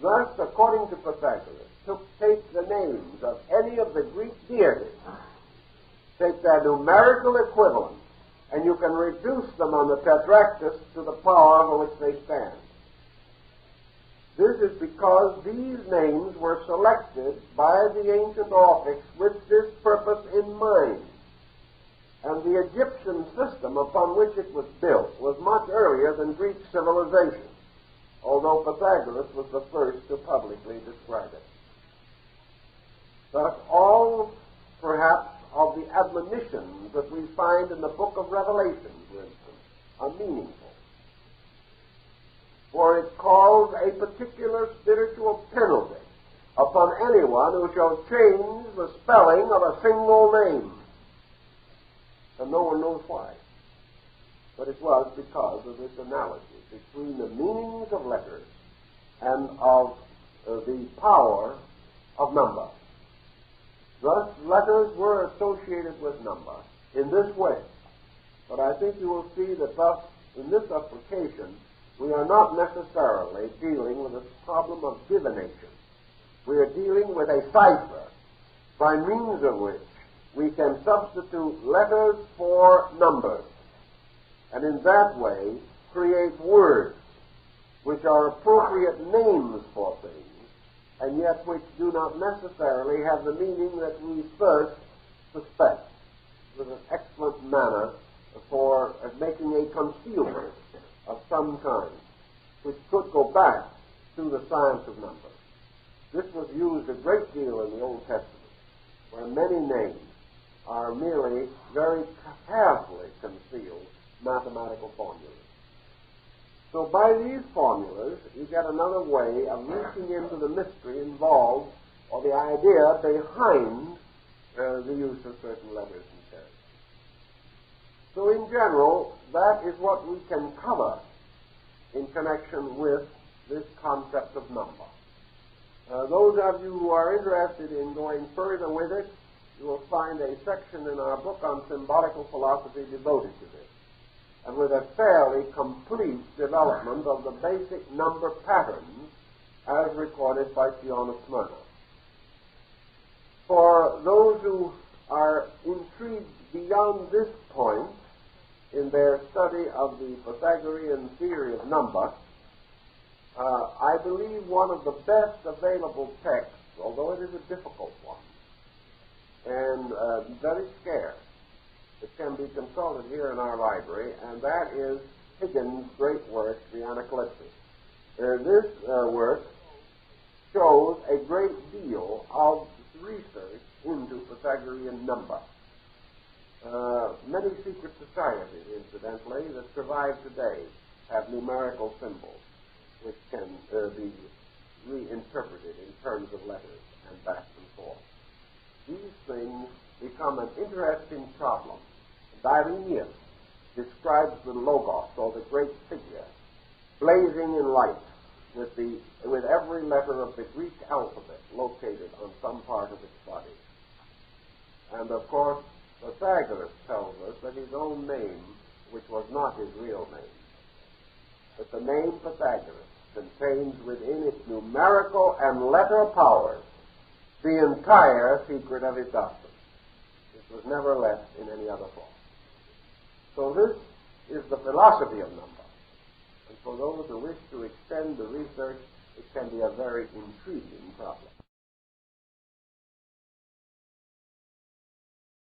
Thus, according to Pythagoras, take the names of any of the Greek deities, take their numerical equivalent, and you can reduce them on the tetractys to the power for which they stand. This is because these names were selected by the ancient Orphics with this purpose in mind. And the Egyptian system upon which it was built was much earlier than Greek civilization, although Pythagoras was the first to publicly describe it. Thus, all, perhaps, of the admonitions that we find in the book of Revelation, for instance, are meaningful. For it calls a particular spiritual penalty upon anyone who shall change the spelling of a single name. And no one knows why. But it was because of this analogy between the meanings of letters and of the power of number. Thus, letters were associated with number in this way. But I think you will see that thus, in this application, we are not necessarily dealing with a problem of divination. We are dealing with a cipher by means of which we can substitute letters for numbers, and in that way create words which are appropriate names for things, and yet which do not necessarily have the meaning that we first suspect. It was an excellent manner for making a concealment of some kind, which could go back to the science of numbers. This was used a great deal in the Old Testament, where many names are merely very carefully concealed mathematical formulas. So by these formulas, you get another way of reaching into the mystery involved, or the idea behind the use of certain letters and characters. So in general, that is what we can cover in connection with this concept of number. Those of you who are interested in going further with it, you will find a section in our book on symbolical philosophy devoted to this, and with a fairly complete development of the basic number patterns as recorded by Sion of Smyrna. For those who are intrigued beyond this point in their study of the Pythagorean theory of number, I believe one of the best available texts, although it is a difficult one, and very scarce, it can be consulted here in our library, and that is Higgins' great work, The Anacalypsis. This work shows a great deal of research into Pythagorean number. Many secret societies, incidentally, that survive today have numerical symbols which can be reinterpreted in terms of letters and back and forth. These things become an interesting problem. Dionysius describes the Logos, or the great figure, blazing in light with every letter of the Greek alphabet located on some part of its body. And of course, Pythagoras tells us that his own name, which was not his real name, that the name Pythagoras contains within its numerical and letter powers the entire secret of his doctrine. It was never left in any other form. So this is the philosophy of number. And for those who wish to extend the research, it can be a very intriguing problem.